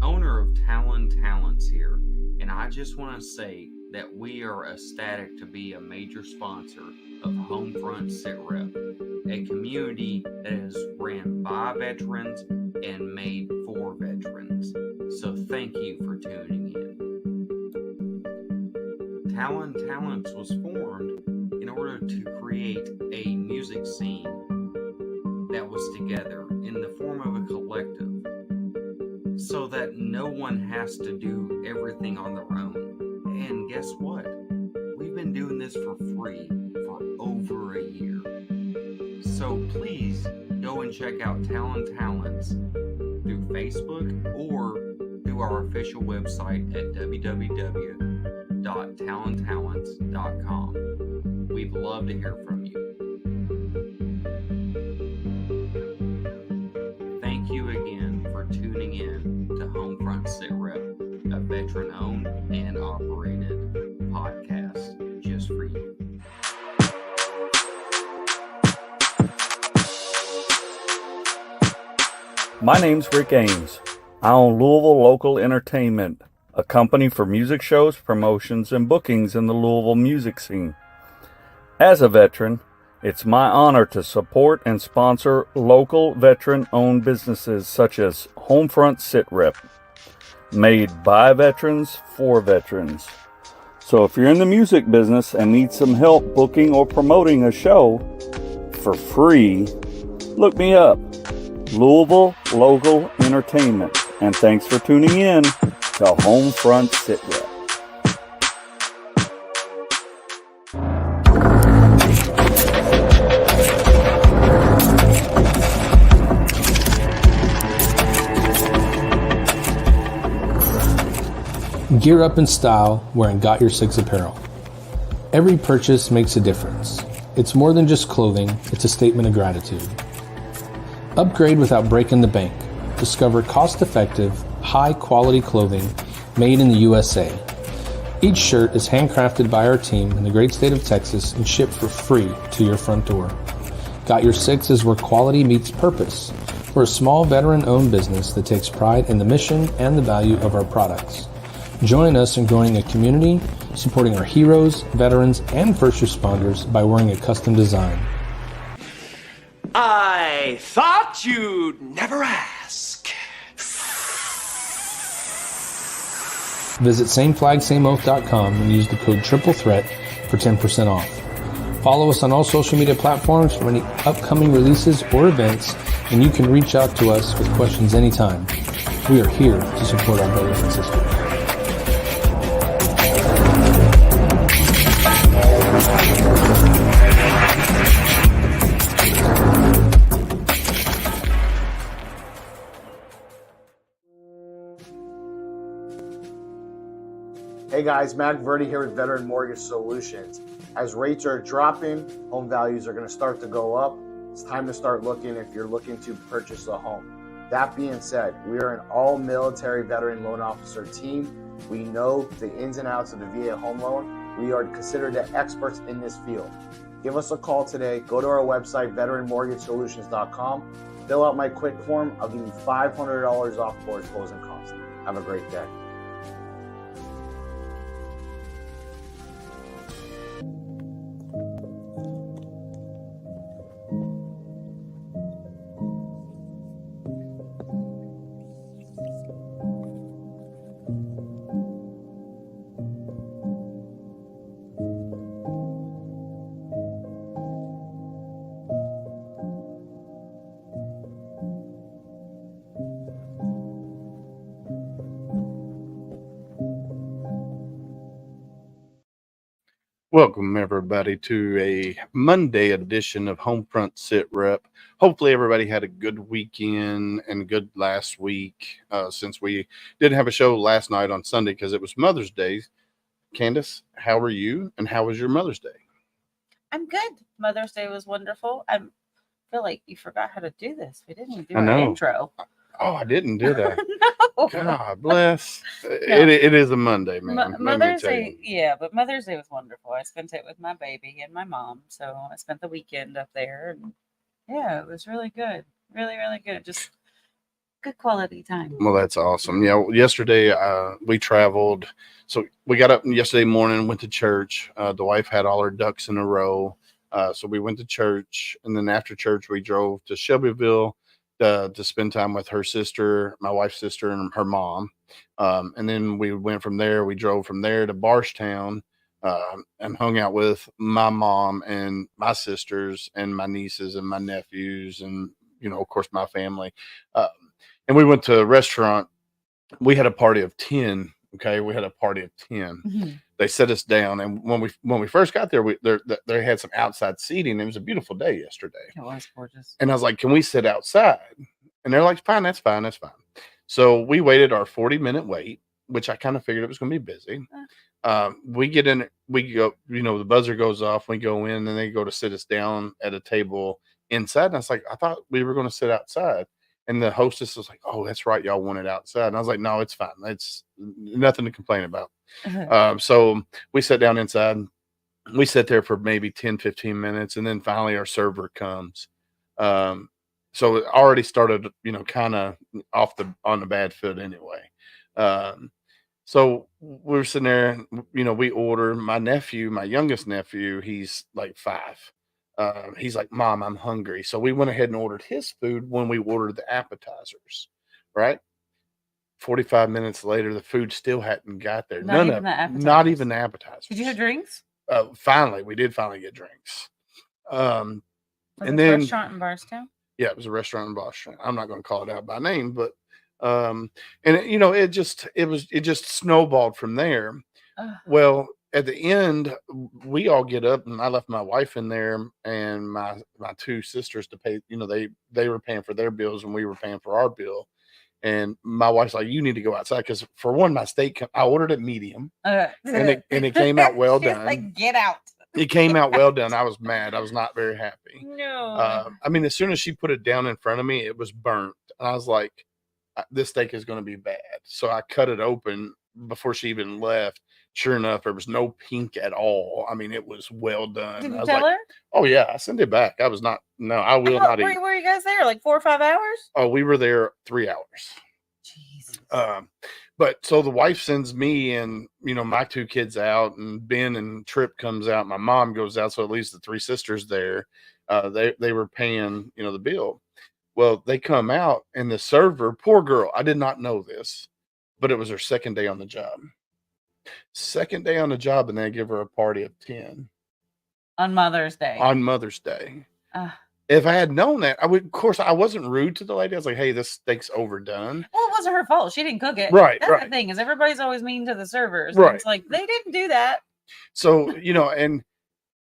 Owner of Talents here, and I just want to say that we are ecstatic to be a major sponsor of HomeFront Sitrep, a community that is ran by veterans and made for veterans. So thank you for tuning in. Talents was formed in order to create a music scene that was together in the form of a collective, so that no one has to do everything on their own. And guess what? We've been doing this for free for over a year. So please go and check out Talents through Facebook or through our official website at www.talenttalents.com. We'd love to hear from you. Thank you again for tuning in to HomeFront Sitrep, a veteran-owned and operated podcast just for you. My name's Rick Ames. I own Louisville Local Entertainment, a company for music shows, promotions, and bookings in the Louisville music scene. As a veteran, it's my honor to support and sponsor local veteran-owned businesses such as HomeFront Sitrep, made by veterans for veterans. So if you're in the music business and need some help booking or promoting a show for free, look me up, Louisville Local Entertainment. And thanks for tuning in to HomeFront Sitrep. Gear up in style wearing Got Your Six apparel. Every purchase makes a difference. It's more than just clothing, it's a statement of gratitude. Upgrade without breaking the bank. Discover cost-effective, high-quality clothing made in the USA. Each shirt is handcrafted by our team in the great state of Texas and shipped for free to your front door. Got Your Six is where quality meets purpose. We're a small veteran-owned business that takes pride in the mission and the value of our products. Join us in growing a community, supporting our heroes, veterans, and first responders by wearing a custom design. I thought you'd never ask. Visit sameflagsameoath.com and use the code TRIPLETHREAT for 10% off. Follow us on all social media platforms for any upcoming releases or events, and you can reach out to us with questions anytime. We are here to support our brothers and sisters. Hey guys, Matt Verdi here with Veteran Mortgage Solutions. As rates are dropping, home values are going to start to go up. It's time to start looking if you're looking to purchase a home. That being said, we are an all-military veteran loan officer team. We know the ins and outs of the VA home loan. We are considered the experts in this field. Give us a call today. Go to our website, veteranmortgagesolutions.com. Fill out my quick form. I'll give you $500 off towards closing costs. Have a great day. Welcome, everybody, to a Monday edition of HomeFront Sitrep. Hopefully, everybody had a good weekend and good last week, since we didn't have a show last night on Sunday because it was Mother's Day. Candace, how are you, and how was your Mother's Day? I'm good. Mother's Day was wonderful. I feel like you forgot how to do this. We didn't even do I our know. intro. Oh, I didn't, did I? No. God bless. It is a Monday, man. Mother's Day, yeah, but Mother's Day was wonderful. I spent it with my baby and my mom, so I spent the weekend up there, and yeah, it was really good, really, really good. Just good quality time. Well, that's awesome. Yeah, yesterday we traveled. So we got up yesterday morning, went to church. The wife had all her ducks in a row. So we went to church. And then after church, we drove to Shelbyville to spend time with her sister, my wife's sister, and her mom. And then we went from there. We drove from there to Barstown and hung out with my mom and my sisters and my nieces and my nephews and, of course, my family. And we went to a restaurant. We had a party of 10. Okay. We had a party of 10. Mm-hmm. They set us down. And when we first got there, they had some outside seating. It was a beautiful day yesterday. It was gorgeous. And I was like, can we sit outside? And they're like, fine, that's fine. That's fine. So we waited our 40-minute wait, which I kind of figured it was going to be busy. We get in, we go, the buzzer goes off. We go in and they go to sit us down at a table inside. And I was like, I thought we were going to sit outside. And the hostess was like, oh, that's right. Y'all want it outside. And I was like, no, it's fine. It's nothing to complain about. So we sat down inside. We sat there for maybe 10, 15 minutes. And then finally our server comes. So it already started, kind of on the bad foot anyway. So we were sitting there, we order. My nephew, my youngest nephew, he's like 5. He's like, Mom, I'm hungry. So we went ahead and ordered his food when we ordered the appetizers, right? 45 minutes later, the food still hadn't got there. Not even the appetizers. Did you have drinks? We did finally get drinks. And then restaurant in Barstown? Yeah, it was a restaurant in Boston. I'm not going to call it out by name, but it just snowballed from there. Well, at the end, we all get up, and I left my wife in there and my 2 sisters to pay. They were paying for their bills, and we were paying for our bill. And my wife's like, "You need to go outside," because for one, my steak, I ordered it medium, and it came out well done. Like, get out. It came out well done. I was mad. I was not very happy. No. As soon as she put it down in front of me, it was burnt. And I was like, this steak is going to be bad. So I cut it open before she even left. Sure enough, there was no pink at all. It was well done. Did you tell her? Oh, yeah. I sent it back. I was not. No, I will not eat. Were you guys there? Like 4 or 5 hours? Oh, we were there 3 hours. Jesus. But so the wife sends me and, my 2 kids out, and Ben and Trip comes out. My mom goes out. So at least the 3 sisters there, they were paying, the bill. Well, they come out, and the server, poor girl, I did not know this, but it was her second day on the job. And they give her a party of 10. On Mother's Day. If I had known that, I would, of course, I wasn't rude to the lady. I was like, hey, this steak's overdone. Well, it wasn't her fault. She didn't cook it. Right. That's the thing, is everybody's always mean to the servers. Right. It's like, they didn't do that. So, and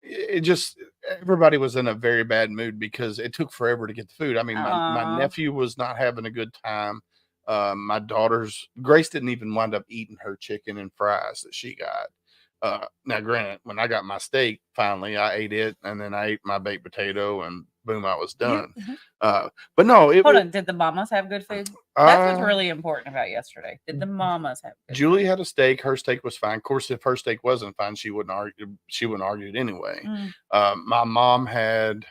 it just, everybody was in a very bad mood because it took forever to get the food. My nephew was not having a good time. My daughter's, Grace didn't even wind up eating her chicken and fries that she got. Now, granted, when I got my steak, finally, I ate it, and then I ate my baked potato, and boom, I was done. But no, Hold on. Did the mamas have good food? That's what's really important about yesterday. Did the mamas have good Julie food? had a steak. Her steak was fine. Of course, if her steak wasn't fine, she wouldn't argue it anyway. My mom had,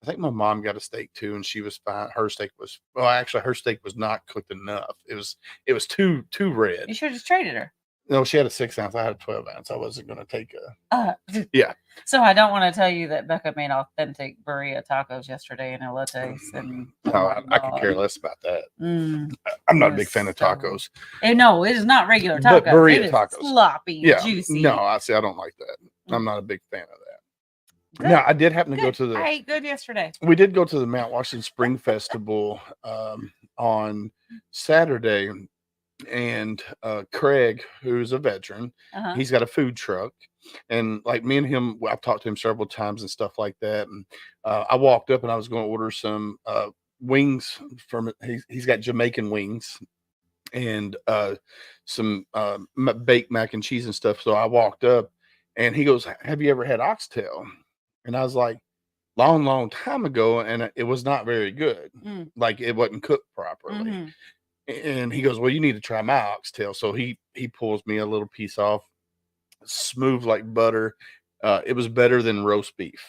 I think my mom got a steak too, and she was fine. Her steak was, her steak was not cooked enough. It was too red. You should have just traded her. No, she had a 6 ounce. I had a 12 ounce. I wasn't going to take yeah. So I don't want to tell you that Becca made authentic burrito tacos yesterday and elotes. And I could care less about that. I'm not a big fan of tacos. No, it is not regular tacos. But burrito tacos, sloppy, juicy. No, I don't like that. I'm not a big fan of that. Now, I did happen to go to the. I ate good yesterday. We did go to the Mount Washington Spring Festival on Saturday. And Craig, who's a veteran, he's got a food truck, and like me and him, I've talked to him several times and stuff like that. And I walked up and I was going to order some wings from. He's got Jamaican wings and some baked mac and cheese and stuff. So I walked up, and he goes, "Have you ever had oxtail?" And I was like, "Long time ago," and it was not very good. Like, it wasn't cooked properly. And he goes, "Well, you need to try my oxtail." So he pulls me a little piece off, smooth like butter. It was better than roast beef.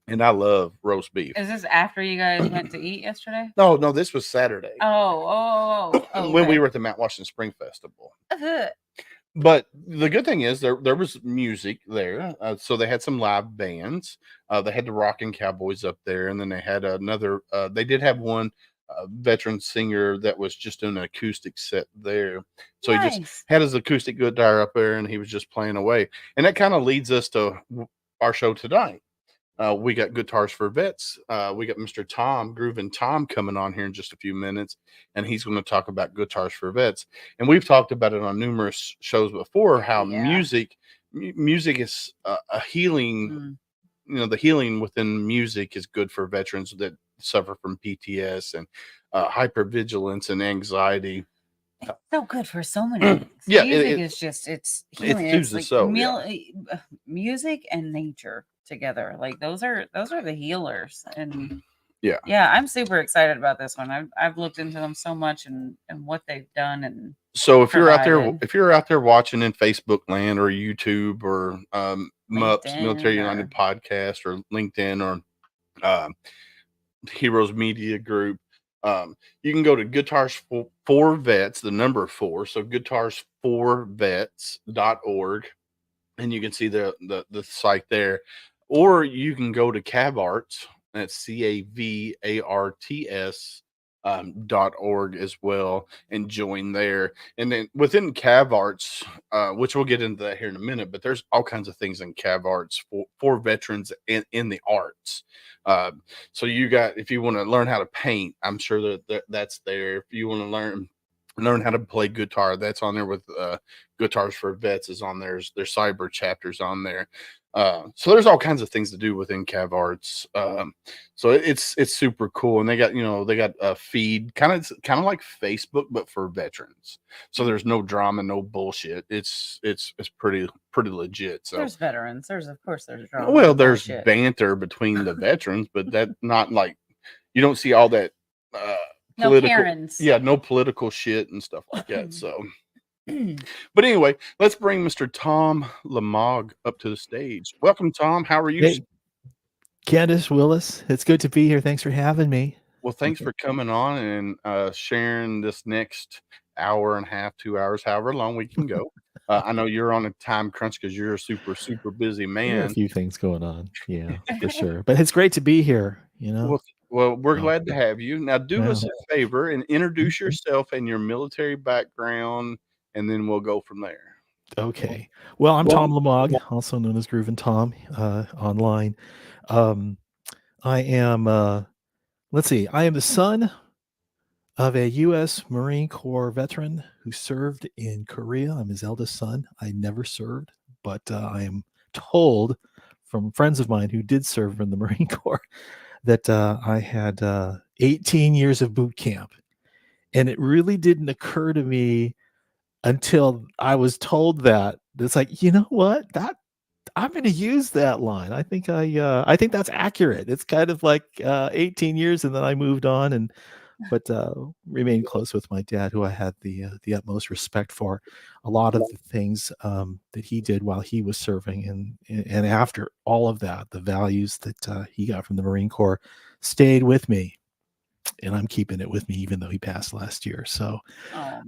and I love roast beef. Is this after you guys went to eat yesterday? No, this was Saturday. Oh, When we okay. were at the Mount Washington Spring Festival. Ugh. But the good thing is there was music there. So they had some live bands. They had the Rockin' Cowboys up there, and then they had another. They did have one veteran singer that was just doing an acoustic set there. So he just Nice. had his acoustic guitar up there, and he was just playing away. And that kind of leads us to our show tonight. We got Guitars for Vets. We got Mr. Tom, Groovin' Tom, coming on here in just a few minutes, and he's going to talk about Guitars for Vets. And we've talked about it on numerous shows before, how Yeah. music is a healing. You know, the healing within music is good for veterans that suffer from PTSD and hypervigilance and anxiety. So good for so many things. Yeah, Music is just, it's healing. soothes the soul, music and nature together. Like those are the healers. And Yeah. I'm super excited about this one. I've looked into them so much and what they've done. And so if you're provided. out there watching in Facebook land or YouTube or MUPS, LinkedIn Military United or- Podcast, or LinkedIn or Heroes Media Group, you can go to Guitars for Vets, the number 4, so guitarsforvets.org, and you can see the site there. Or you can go to CavArts, that's CAVARTS .org as well, and join there. And then within CavArts, which we'll get into that here in a minute, but there's all kinds of things in CavArts for veterans in the arts. So you got, if you want to learn how to paint, I'm sure that's there. If you want to learn how to play guitar, that's on there with Guitars for Vets is on there. There's cyber chapters on there. So there's all kinds of things to do within CavArts. So it's super cool. And they got a feed kind of like Facebook, but for veterans. So there's no drama, no bullshit. It's pretty legit. So there's veterans. There's drama. Well, there's bullshit. banter between the veterans, but that not like, you don't see all that No political, Karens. no political shit and stuff like that. So but anyway, let's bring Mr. Tom Lamog up to the stage. Welcome, Tom. How are you? Hey, Candace, Willis, it's good to be here. Thanks for having me. Well, thanks for coming on and sharing this next hour and a half, 2 hours, however long we can go. I know you're on a time crunch because you're a super, super busy There are man. a few things going on. Yeah, for sure. But it's great to be here, you know. Well, we're glad to have you. Now, do us a favor and introduce yourself and your military background, and then we'll go from there. Okay. Well, I'm Tom Lamog, also known as Groovin' Tom online. I am, I am the son of a U.S. Marine Corps veteran who served in Korea. I'm his eldest son. I never served, but I am told from friends of mine who did serve in the Marine Corps that I had 18 years of boot camp. And it really didn't occur to me until I was told that. It's like, you know what? That I'm going to use that line. I think that's accurate. It's kind of like 18 years, and then I moved on, but remained close with my dad, who I had the utmost respect for. A lot of the things that he did while he was serving, and after all of that, the values that he got from the Marine Corps stayed with me, and I'm keeping it with me, even though he passed last year. So, hey,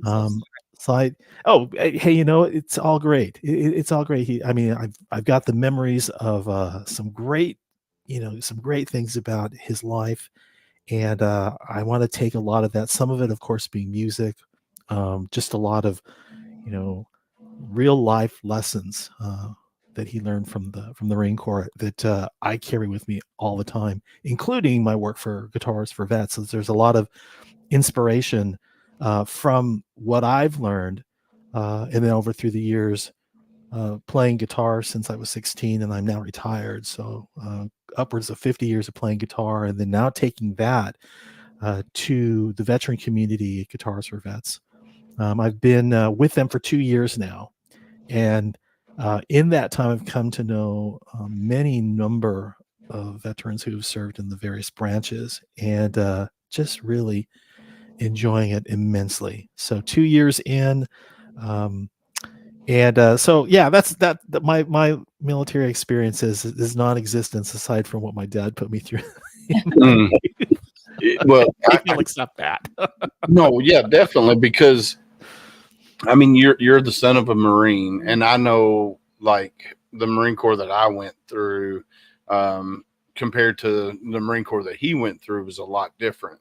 it's all great. It's all great. I've got the memories of some great things about his life. And I want to take a lot of that, some of it, of course, being music, just a lot of, real life lessons that he learned from the Marine Corps that I carry with me all the time, including my work for Guitars for Vets. So there's a lot of inspiration from what I've learned, and then over through the years, playing guitar since I was 16, and I'm now retired. So upwards of 50 years of playing guitar, and then now taking that to the veteran community at Guitars for Vets. I've been with them for 2 years now, and in that time, I've come to know many number of veterans who have served in the various branches, and just really enjoying it immensely. So 2 years in, And so yeah, that's my military experience is non-existence aside from what my dad put me through. Mm. Well, I will accept that. no, yeah, definitely, because I mean, you're the son of a Marine, and I know, like, the Marine Corps that I went through, compared to the Marine Corps that he went through, was a lot different,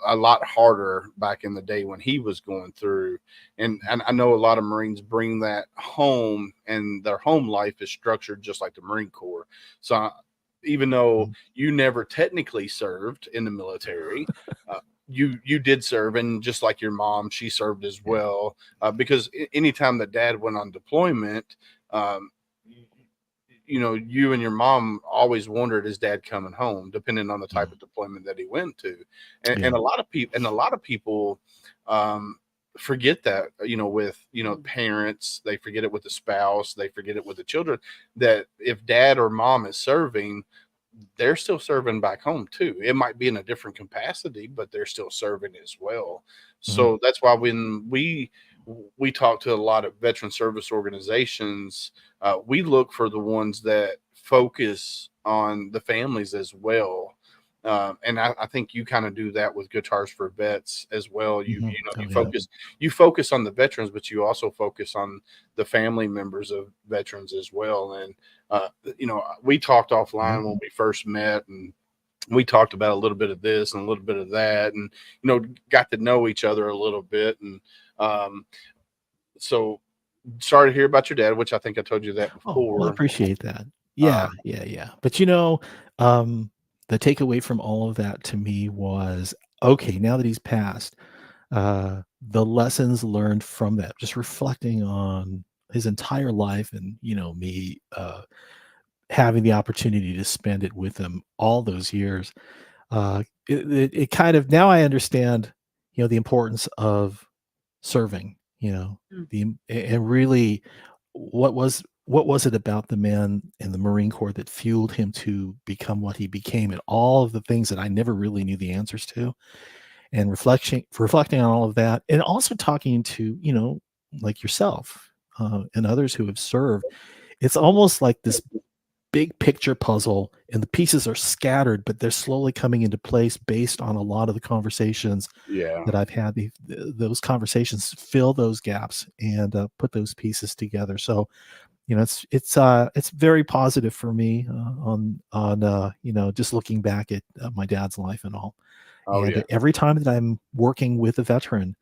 a lot harder back in the day when he was going through. And I know a lot of Marines bring that home, and their home life is structured just like the Marine Corps. So even though you never technically served in the military, you did serve, and just like your mom, she served as well, because anytime that dad went on deployment, um, you and your mom always wondered, is dad coming home, depending on the type of deployment that he went to. And a lot of people forget that, with parents, they forget it with the spouse, they forget it with the children, that if dad or mom is serving, they're still serving back home too. It might be in a different capacity, but they're still serving as well. So that's why when we talk to a lot of veteran service organizations, we look for the ones that focus on the families as well. And I think you kind of do that with Guitars for Vets as well. You focus on the veterans, but you also focus on the family members of veterans as well. And we talked offline when we first met, and we talked about a little bit of this and a little bit of that, and got to know each other a little bit. And so sorry to hear about your dad, which I think I told you that before. Well, I appreciate that. Yeah. But the takeaway from all of that to me was, okay, now that he's passed, the lessons learned from that, just reflecting on his entire life, and me having the opportunity to spend it with him all those years, it kind of, now I understand the importance of serving, and really what was it about the man in the Marine Corps that fueled him to become what he became, and all of the things that I never really knew the answers to, and reflecting on all of that, and also talking to like yourself and others who have served. It's almost like this big picture puzzle, and the pieces are scattered, but they're slowly coming into place based on a lot of the conversations that I've had. Those conversations fill those gaps and put those pieces together. So it's very positive for me on just looking back at my dad's life and all. Every time that I'm working with a veteran,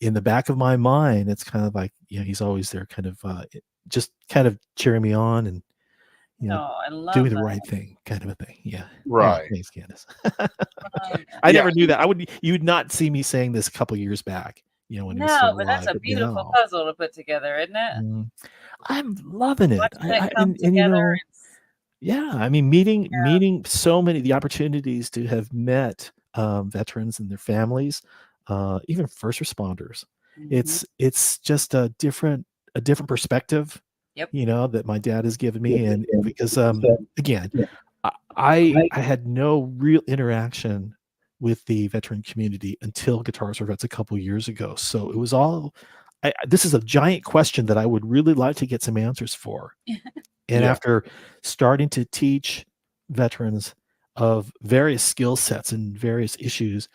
in the back of my mind, it's kind of like, he's always there, kind of just kind of cheering me on, and I love doing the that. right thing, kind of a thing. Yeah. Right. Yeah, thanks, Candace. I never knew that. You would not see me saying this a couple years back, when he was still alive. But that's a beautiful puzzle to put together, isn't it? I'm loving it. I mean, meeting so many, the opportunities to have met veterans and their families, even first responders. It's just a different perspective, that my dad has given me. And because again, I had no real interaction with the veteran community until Guitars for Vets a couple years ago. So it was all, this is a giant question that I would really like to get some answers for. And after starting to teach veterans of various skill sets and various issues,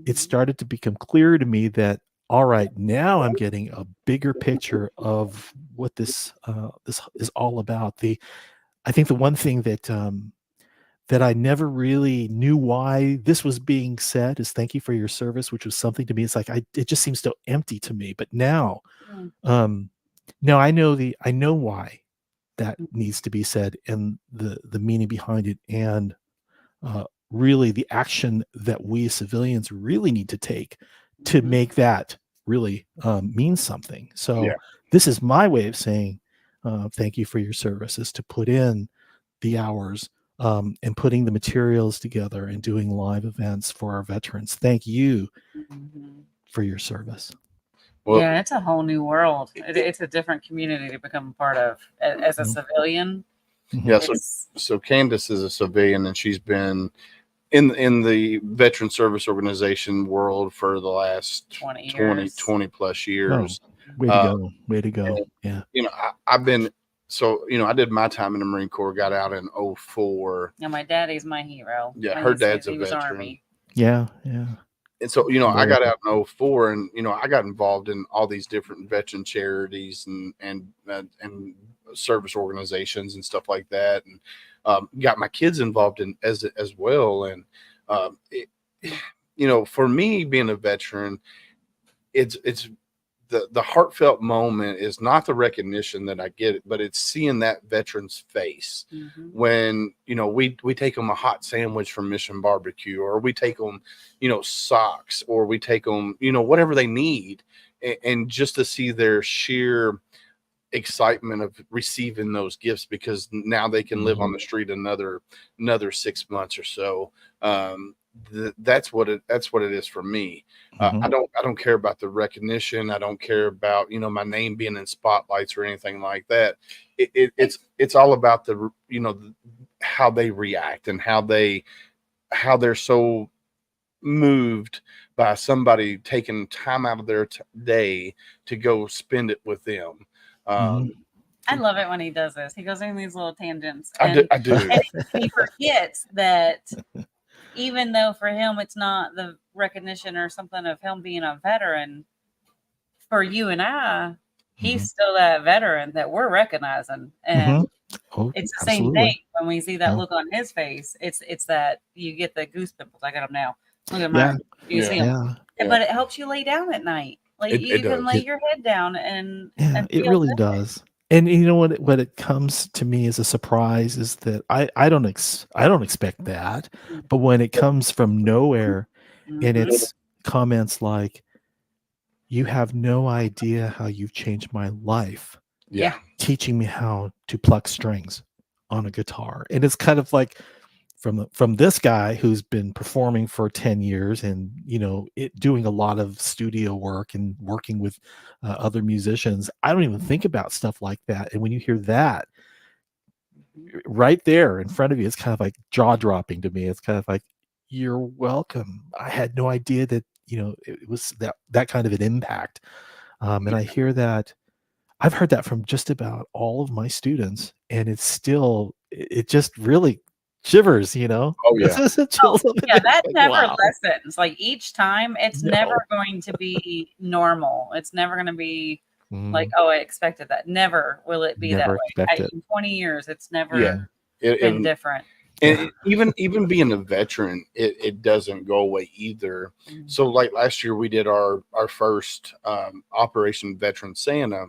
it started to become clear to me that, all right, now I'm getting a bigger picture of what this is all about. I think the one thing that that I never really knew why this was being said is "thank you for your service," which was something to me. It's like it just seems so empty to me. But now, now I know why that needs to be said, and the meaning behind it, and really the action that we as civilians really need to take to make that really mean something. So this is my way of saying thank you for your service, is to put in the hours and putting the materials together and doing live events for our veterans. Thank you for your service. Well, it's a whole new world. It's a different community to become a part of as a civilian. Yeah. So Candace is a civilian, and she's been in the veteran service organization world for the last 20 plus years. Way to go. Way to go. And, Yeah. I've been, so, I did my time in the Marine Corps, got out in 04. Yeah, my daddy's my hero. Yeah, I her used to- dad's a he was veteran. Army. Yeah. Yeah. And so, I got out in 04, and, I got involved in all these different veteran charities and service organizations and stuff like that. And got my kids involved in as well. And, for me being a veteran, it's the heartfelt moment is not the recognition that I get, but it's seeing that veteran's face when, we take them a hot sandwich from Mission Barbecue, or we take them, socks, or we take them, whatever they need. And just to see their sheer excitement of receiving those gifts, because now they can live on the street another 6 months or so. That's what it is for me. I don't care about the recognition. I don't care about my name being in spotlights or anything like that. It's all about the how they react and how they're so moved by somebody taking time out of their day to go spend it with them. I love it when he does this. He goes in these little tangents. I do. And he forgets that even though for him it's not the recognition or something of him being a veteran, for you and I, he's still that veteran that we're recognizing. And it's the same thing when we see that look on his face. It's that you get the goose pimples. I got them now. Look at mine. You see them. But it helps you lay down at night. Like you can lay your head down and it really does. And you know what it comes to me as a surprise is that I don't expect that, but when it comes from nowhere and it's comments like, "You have no idea how you've changed my life." Yeah. Teaching me how to pluck strings on a guitar. And it's kind of like from this guy who's been performing for 10 years and doing a lot of studio work and working with other musicians. I don't even think about stuff like that. And when you hear that right there in front of you, it's kind of like jaw dropping to me. It's kind of like, you're welcome. I had no idea that it was that kind of an impact. And I hear that. I've heard that from just about all of my students, and it's still, it just really shivers, Oh yeah. That never lessens. Like each time, it's never going to be normal. It's never going to be like, oh, I expected that. Never will it be that way. In 20 years, it's never been different. And even being a veteran, it doesn't go away either. So like last year, we did our first Operation Veteran Santa.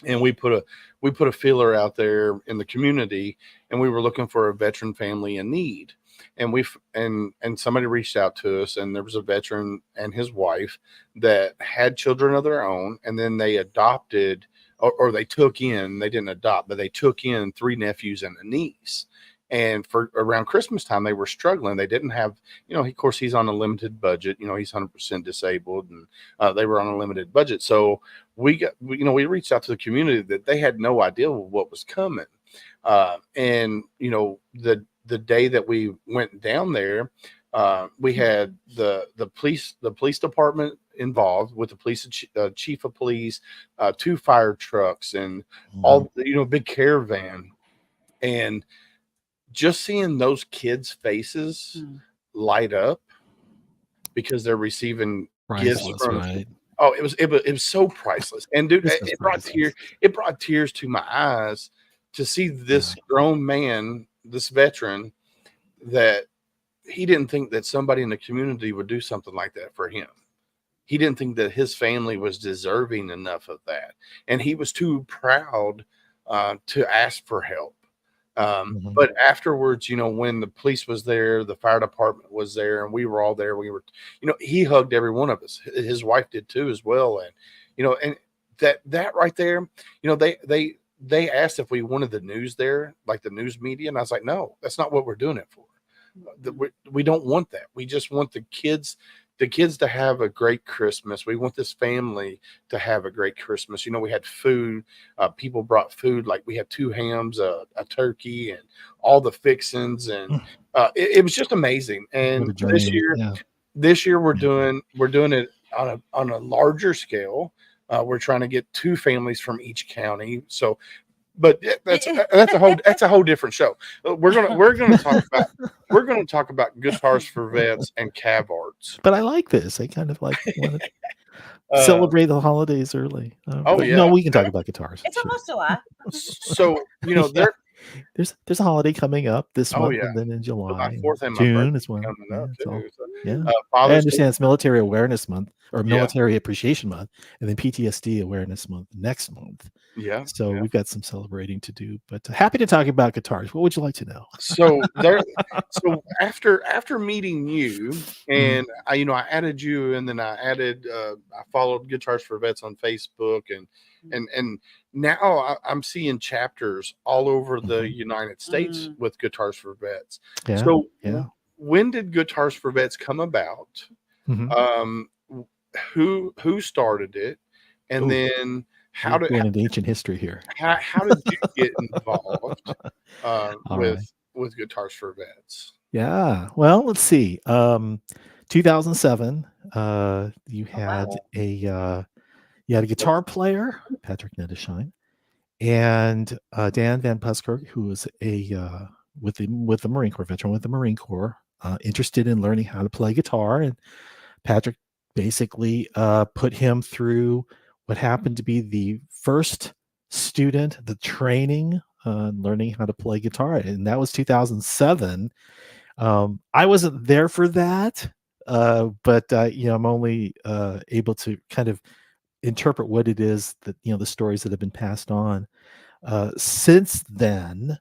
And we put a feeler out there in the community, and we were looking for a veteran family in need. And and somebody reached out to us, and there was a veteran and his wife that had children of their own, and then they adopted, or they didn't adopt, but they took in 3 nephews and a niece. And for around Christmas time, they were struggling. They didn't have, of course, he's on a limited budget. He's 100% disabled, and they were on a limited budget. So we reached out to the community that they had no idea what was coming. And the day that we went down there, we had the police department involved with the police chief of police, 2 fire trucks, and all big caravan. And just seeing those kids' faces light up because they're receiving gifts from, right? Oh, it was so priceless. And dude, it brought tears to my eyes to see this grown man, this veteran, that he didn't think that somebody in the community would do something like that for him. He didn't think that his family was deserving enough of that, and he was too proud to ask for help. But afterwards, when the police was there, the fire department was there, and we were all there. We were, he hugged every one of us. His wife did too, as well. And, and that right there, they asked if we wanted the news there, like the news media. And I was like, no, that's not what we're doing it for. We don't want that. We just want the kids to have a great Christmas. We want this family to have a great Christmas. We had food. People brought food. Like we had 2 hams, a turkey, and all the fixings. And it was just amazing. And this year we're doing it on a larger scale. We're trying to get 2 families from each county. So, but that's a whole different show. We're gonna talk about guitars for vets and cav arts. But I like this. I kind of like want to Uh, celebrate the holidays early. Oh, But yeah. no, we can talk about guitars. It's Sure. almost July. So there. There's a holiday coming up this Oh, month, yeah. and then in July, July 4th and my June birthday as well. coming Yeah, up it's all- too. So, yeah. I Father's Day. understand it's Military Awareness Month or Yeah. Military Appreciation Month, and then PTSD Awareness Month next month. Yeah. So yeah. we've got some celebrating to do. But happy to talk about guitars. What would you like to know? So after meeting you, and I added you, and then I followed Guitars for Vets on Facebook, and now I'm seeing chapters all over the United States with Guitars for Vets. Yeah. So yeah. when did Guitars for Vets come about? Mhm. Who started it, and Ooh. then We're going into ancient history here. how did you get involved with Guitars for Vets? Yeah. Well, let's see. 2007. You had a guitar player, Patrick Nedeshine, and Dan Van Puskirk, who was with the Marine Corps veteran with the Marine Corps, interested in learning how to play guitar, and Patrick basically put him through what happened to be the first student, the training, learning how to play guitar, and that was 2007. I wasn't there for that, but I'm only able to kind of interpret what it is that the stories that have been passed on since then.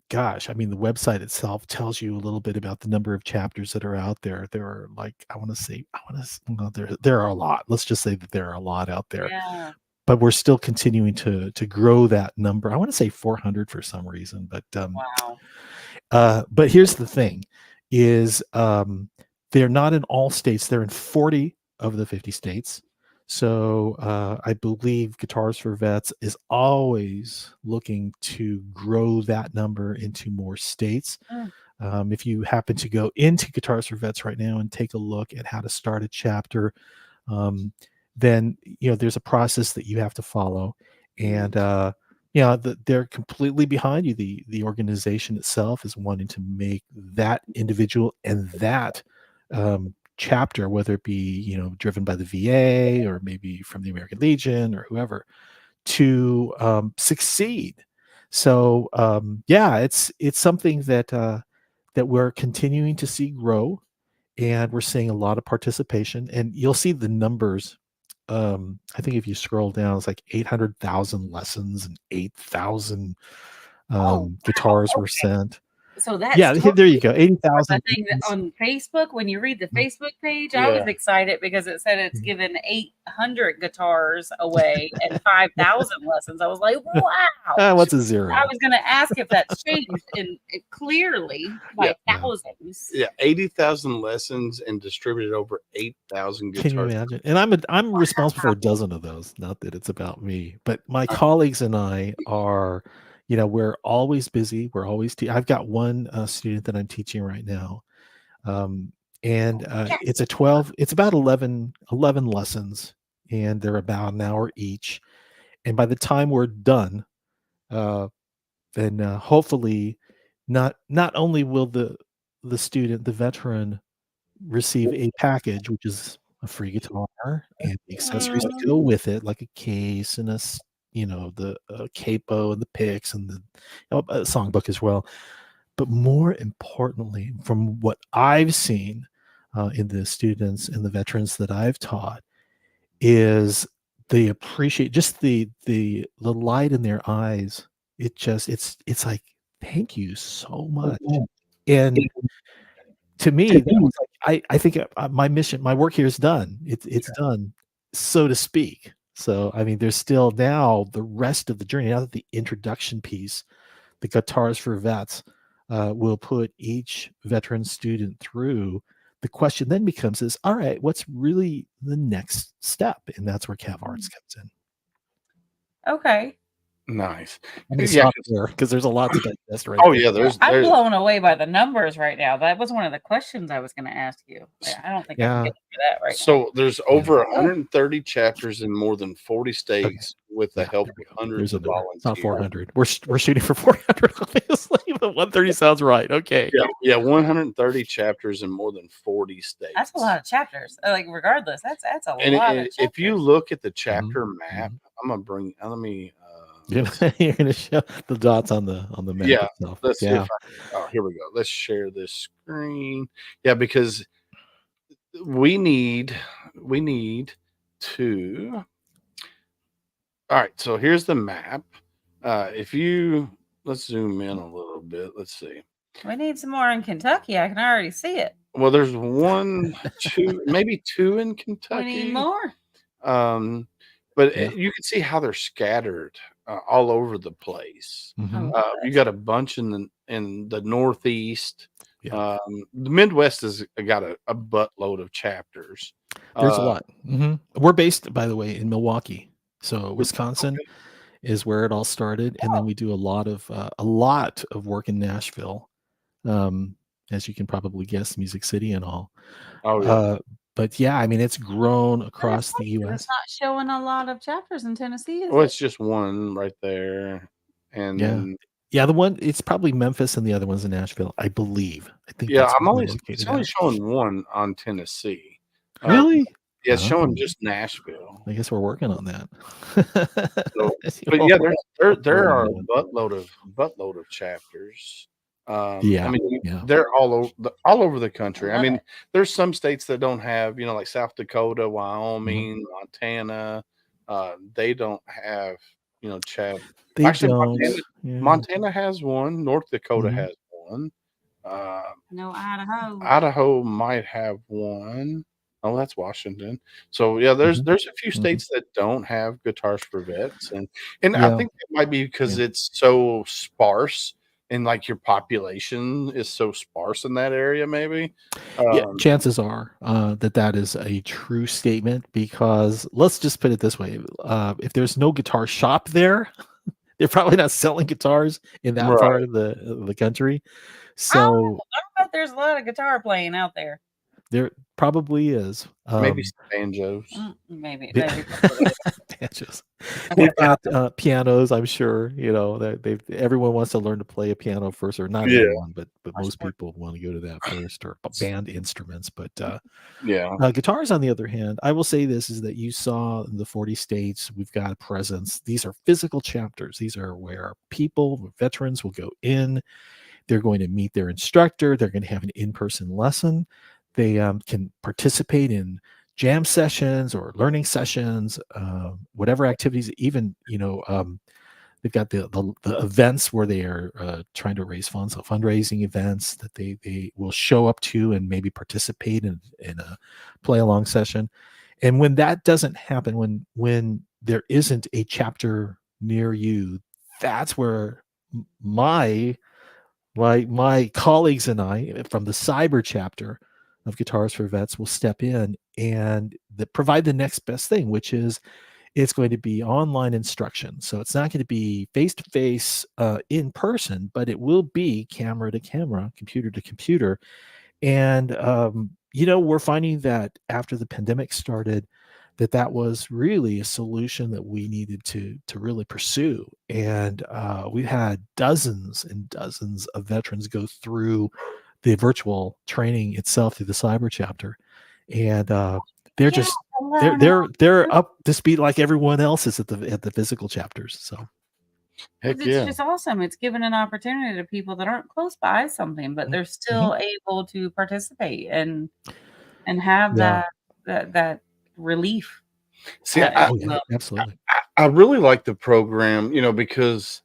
Gosh, I mean, the website itself tells you a little bit about the number of chapters that are out there. There are there are a lot. Let's just say that there are a lot out there. Yeah. But we're still continuing to grow that number. I want to say 400 for some reason, but Wow. but here's the thing: is they're not in all states. They're in 40 of the 50 states. So I believe Guitars for Vets is always looking to grow that number into more states. If you happen to go into Guitars for Vets right now and take a look at how to start a chapter, then there's a process that you have to follow, and they're completely behind you. The organization itself is wanting to make that individual and that chapter, whether it be driven by the VA or maybe from the American Legion or whoever, to succeed. So it's something that we're continuing to see grow, and we're seeing a lot of participation, and you'll see the numbers. I think if you scroll down, it's like 800,000 lessons and 8,000 guitars were sent. So that's there you go. 80,000. I think that on Facebook, when you read the Facebook page, I was excited because it said it's given 800 guitars away and 5,000 lessons. I was like, wow. What's a zero? I was going to ask if that's changed, and it clearly by thousands. Yeah, 80,000 lessons and distributed over 8,000 guitars. Can you imagine? And I'm responsible for a dozen of those. Not that it's about me, but my colleagues and I are. We're always busy. We're always I've got one student that I'm teaching right now. It's about 11 lessons, and they're about an hour each. And by the time we're done, then hopefully not only will the veteran receive a package, which is a free guitar and the accessories that go with it, like a case and the capo and the picks and the songbook as well. But more importantly, from what I've seen in the students and the veterans that I've taught, is they appreciate just the light in their eyes. It's like, thank you so much. And to me, that was like, I think my mission, my work here is done. It's done, so to speak. So, I mean, there's still now the rest of the journey. Now that the introduction piece, the Guitars for Vets, will put each veteran student through. The question then becomes all right, what's really the next step? And that's where Cav Arts comes in. Okay. Nice. I'm going to Yeah. stop there because there's a lot to digest right Oh there. yeah, there's I'm blown away by the numbers right now. That was one of the questions I was going to ask you. I don't think I can Yeah. get into that right now. So there's over 130 chapters in more than 40 states with the Yeah. help of hundreds There's a of number. It's not volunteers. 400. We're shooting for 400, obviously, but 130 sounds right. Okay. Yeah, 130 chapters in more than 40 states. That's a lot of chapters. Like, regardless, that's a And lot of chapters. if you look at the chapter map, I'm gonna bring. Let me. You're going to show the dots on the map Yeah, itself. let's see if I. Oh, here we go. Let's share this screen. Yeah, because we need to. All right, so here's the map. If you let's zoom in a little bit. Let's see. We need some more in Kentucky. I can already see it. Well, there's 1, 2, maybe 2 in Kentucky. We need more. But you can see how they're scattered all over the place. You got a bunch in the Northeast. The Midwest has got a buttload of chapters. There's a lot. We're based, by the way, in Milwaukee, so Wisconsin is where it all started, and then we do a lot of work in Nashville, as you can probably guess, Music City and all. Oh yeah. But yeah, I mean, it's grown across the U.S. It's not showing a lot of chapters in Tennessee. Well, it's just one right there, and then the one, it's probably Memphis, and the other one's in Nashville, I believe. I think. Yeah, that's where it's only showing one on Tennessee. Really? Yeah, it's showing just Nashville. I guess we're working on that. But yeah, there are a buttload of chapters. I mean, they're all over the country. I mean, there's some states that don't have, like South Dakota, Wyoming, Montana. They don't have, chapters. Actually, Montana has one. North Dakota has one. No, Idaho. Idaho might have one. Oh, that's Washington. So yeah, there's a few states that don't have guitars for vets, and I think it might be because it's so sparse, and like your population is so sparse in that area. Maybe. Chances are that is a true statement, because let's just put it this way: if there's no guitar shop there, they're probably not selling guitars in that part of the country. So I bet there's a lot of guitar playing out there. There probably is. Maybe banjos. Maybe. Banjos. They've got pianos, I'm sure. Everyone wants to learn to play a piano first, or not everyone, but most people want to go to that first, or band instruments. But guitars, on the other hand, I will say this, is that you saw in the 40 states, we've got a presence. These are physical chapters. These are where veterans will go in. They're going to meet their instructor. They're going to have an in-person lesson. They can participate in jam sessions or learning sessions, whatever activities. Even they've got the events where they are trying to raise funds, so fundraising events that they will show up to and maybe participate in a play along session. And when that doesn't happen, when there isn't a chapter near you, that's where my colleagues and I from the cyber chapter of Guitars for Vets will step in and provide the next best thing, which is it's going to be online instruction. So it's not going to be face-to-face in person, but it will be camera to camera, computer to computer. And, we're finding that after the pandemic started, that was really a solution that we needed to really pursue. And we've had dozens and dozens of veterans go through the virtual training itself through the cyber chapter, and they're just they're up to speed like everyone else is at the physical chapters. So it's just awesome. It's given an opportunity to people that aren't close by something, but they're still able to participate and have that relief. See, absolutely. I really like the program, because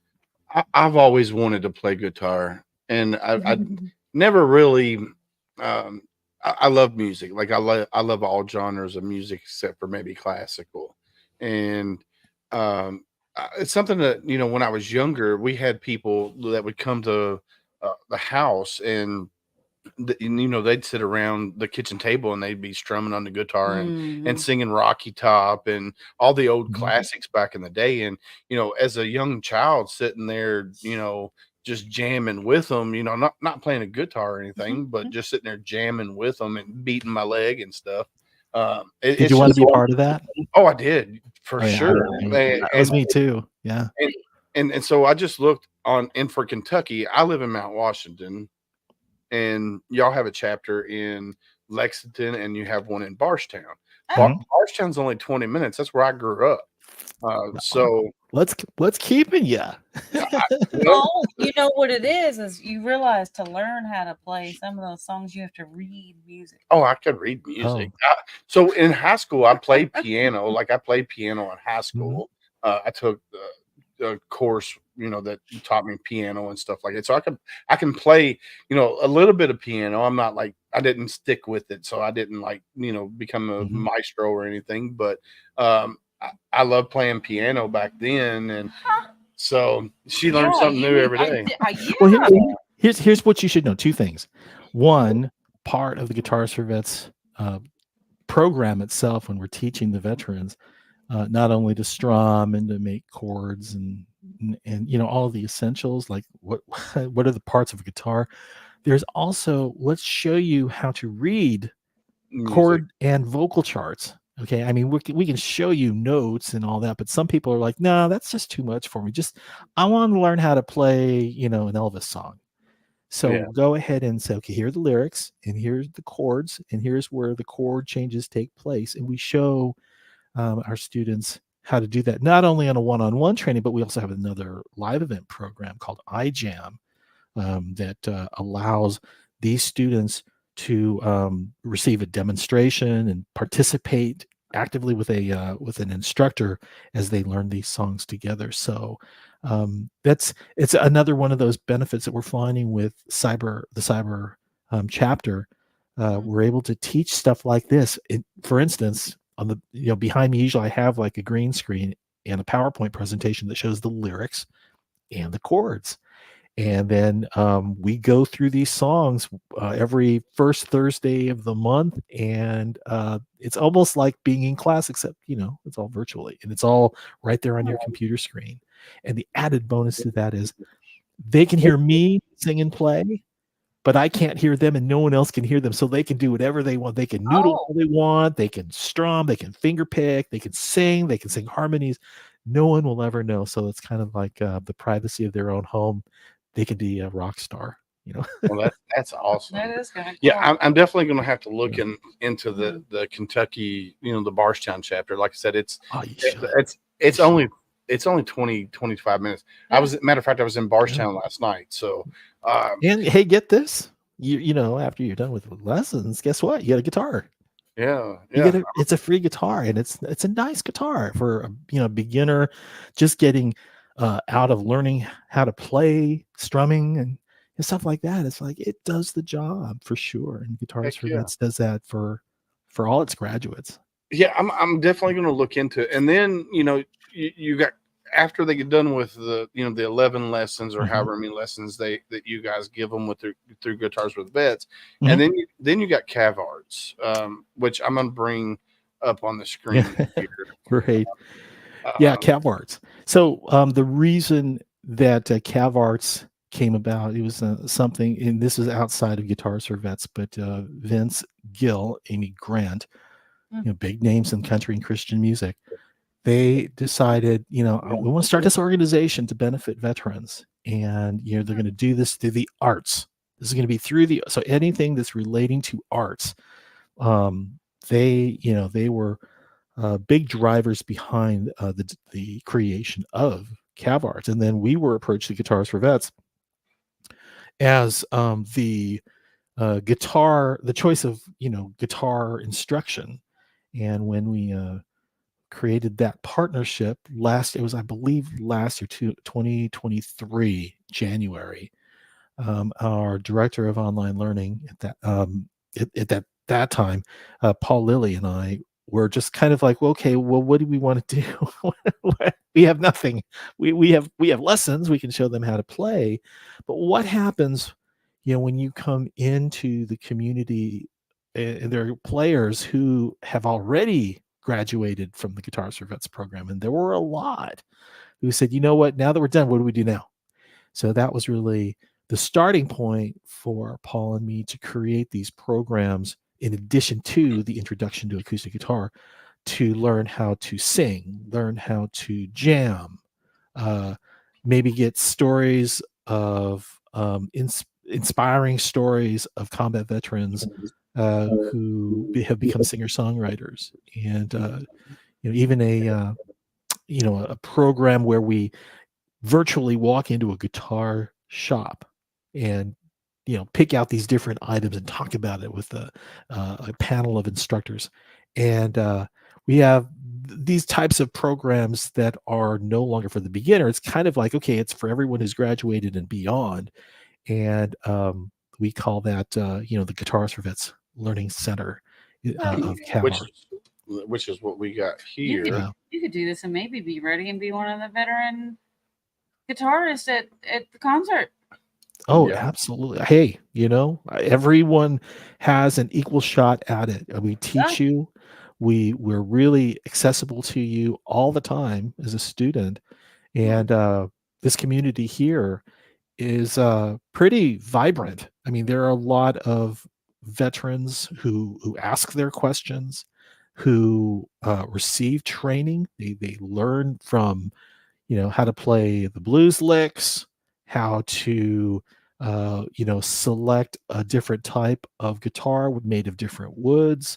I've always wanted to play guitar, and I never really. I love music. Like I love all genres of music except for maybe classical, and it's something that when I was younger, we had people that would come to the house, and they'd sit around the kitchen table and they'd be strumming on the guitar and Mhm. singing Rocky Top and all the old Mhm. classics back in the day. And as a young child sitting there, just jamming with them, not playing a guitar or anything, but just sitting there jamming with them and beating my leg and stuff. Did It's you want to just be a part of that? Oh, I did for Oh yeah, sure. that was me too. Yeah. And so I just looked in for Kentucky. I live in Mount Washington, and y'all have a chapter in Lexington, and you have one in Barstown. Mhm. Barstown's only 20 minutes. That's where I grew up. So What's keeping you? Oh, you know what it is you realize to learn how to play some of those songs, you have to read music. Oh, I could read music. So in high school, I played piano. Like I played piano in high school. I took a course, that taught me piano and stuff like that. So I can play, a little bit of piano. I'm not like, I didn't stick with it, so I didn't like, become a maestro or anything. But I love playing piano back then, and so she learned something new every day. Well, here's what you should know. Two things. One, part of the Guitars for Vets program itself, when we're teaching the veterans, not only to strum and to make chords and all of the essentials, like what are the parts of a guitar. There's also, let's show you how to read chord and vocal charts. Okay, I mean, we can show you notes and all that, but some people are like, no, that's just too much for me. I want to learn how to play, an Elvis song. So go ahead and say, okay, here are the lyrics, and here's the chords, and here's where the chord changes take place. And we show our students how to do that, not only on a one-on-one training, but we also have another live event program called iJam that allows these students to receive a demonstration and participate actively with an instructor as they learn these songs together. So it's another one of those benefits that we're finding with the cyber chapter. We're able to teach stuff like this. For instance, on the behind me, usually I have like a green screen and a PowerPoint presentation that shows the lyrics and the chords. And then we go through these songs every first Thursday of the month, and it's almost like being in class, except it's all virtually, and it's all right there on your computer screen. And the added bonus to that is they can hear me sing and play, but I can't hear them, and no one else can hear them, so they can do whatever they want. They can noodle all they want, they can strum, they can finger pick, they can sing harmonies. No one will ever know. So it's kind of like the privacy of their own home. They could be a rock star, Well, that's awesome. That is kind of cool. Yeah, I'm definitely going to have to look into the Kentucky, the Barstown chapter. Like I said, it's only 20, 25 minutes. Matter of fact, I was in Barstown last night. So, and hey, get this, after you're done with lessons, guess what? You got a guitar. It's a free guitar, and it's a nice guitar for a beginner just getting out of learning how to play strumming and stuff like that. It's like it does the job for sure. And Guitars for Vets does that for all its graduates. Yeah, I'm definitely going to look into it. And then you got, after they get done with the the 11 lessons or however many lessons that you guys give them through Guitars with Vets, and then you got Cav Arts, which I'm going to bring up on the screen here. Great. Cav Arts. So the reason that Cav Arts came about, it was something, and this is outside of Guitars for Vets, but Vince Gill, Amy Grant, big names in country and Christian music, they decided, we want to start this organization to benefit veterans, and they're going to do this through the arts. This is going to be so anything that's relating to arts. They were big drivers behind the creation of Cav Arts. And then we were approached, the Guitars for Vets, as the choice of guitar instruction. And when we created that partnership I believe last year, 2023 January, our director of online learning at that time, Paul Lilly, and I were just kind of like, well, okay, well, what do we want to do? We have nothing. We have lessons. We can show them how to play, but what happens when you come into the community, and there are players who have already graduated from the Guitars for Vets program, and there were a lot who said, you know what, now that we're done, what do we do now? So that was really the starting point for Paul and me to create these programs, in addition to the introduction to acoustic guitar, to learn how to sing, learn how to jam, maybe get stories of inspiring stories of combat veterans who have become singer-songwriters, and even a program where we virtually walk into a guitar shop and pick out these different items and talk about it with a panel of instructors. And we have these types of programs that are no longer for the beginner. It's kind of like, okay, it's for everyone who's graduated and beyond. And we call that the Guitars for Vets Learning Center of CAVAR. Which is what we got here. You could do this and maybe be ready and be one of the veteran guitarists at the concert. Oh, yeah. Absolutely. Hey, everyone has an equal shot at it. We teach you. We're really accessible to you all the time as a student. And this community here is pretty vibrant. I mean, there are a lot of veterans who ask their questions, who receive training. They learn from, how to play the blues licks, how to, select a different type of guitar made of different woods,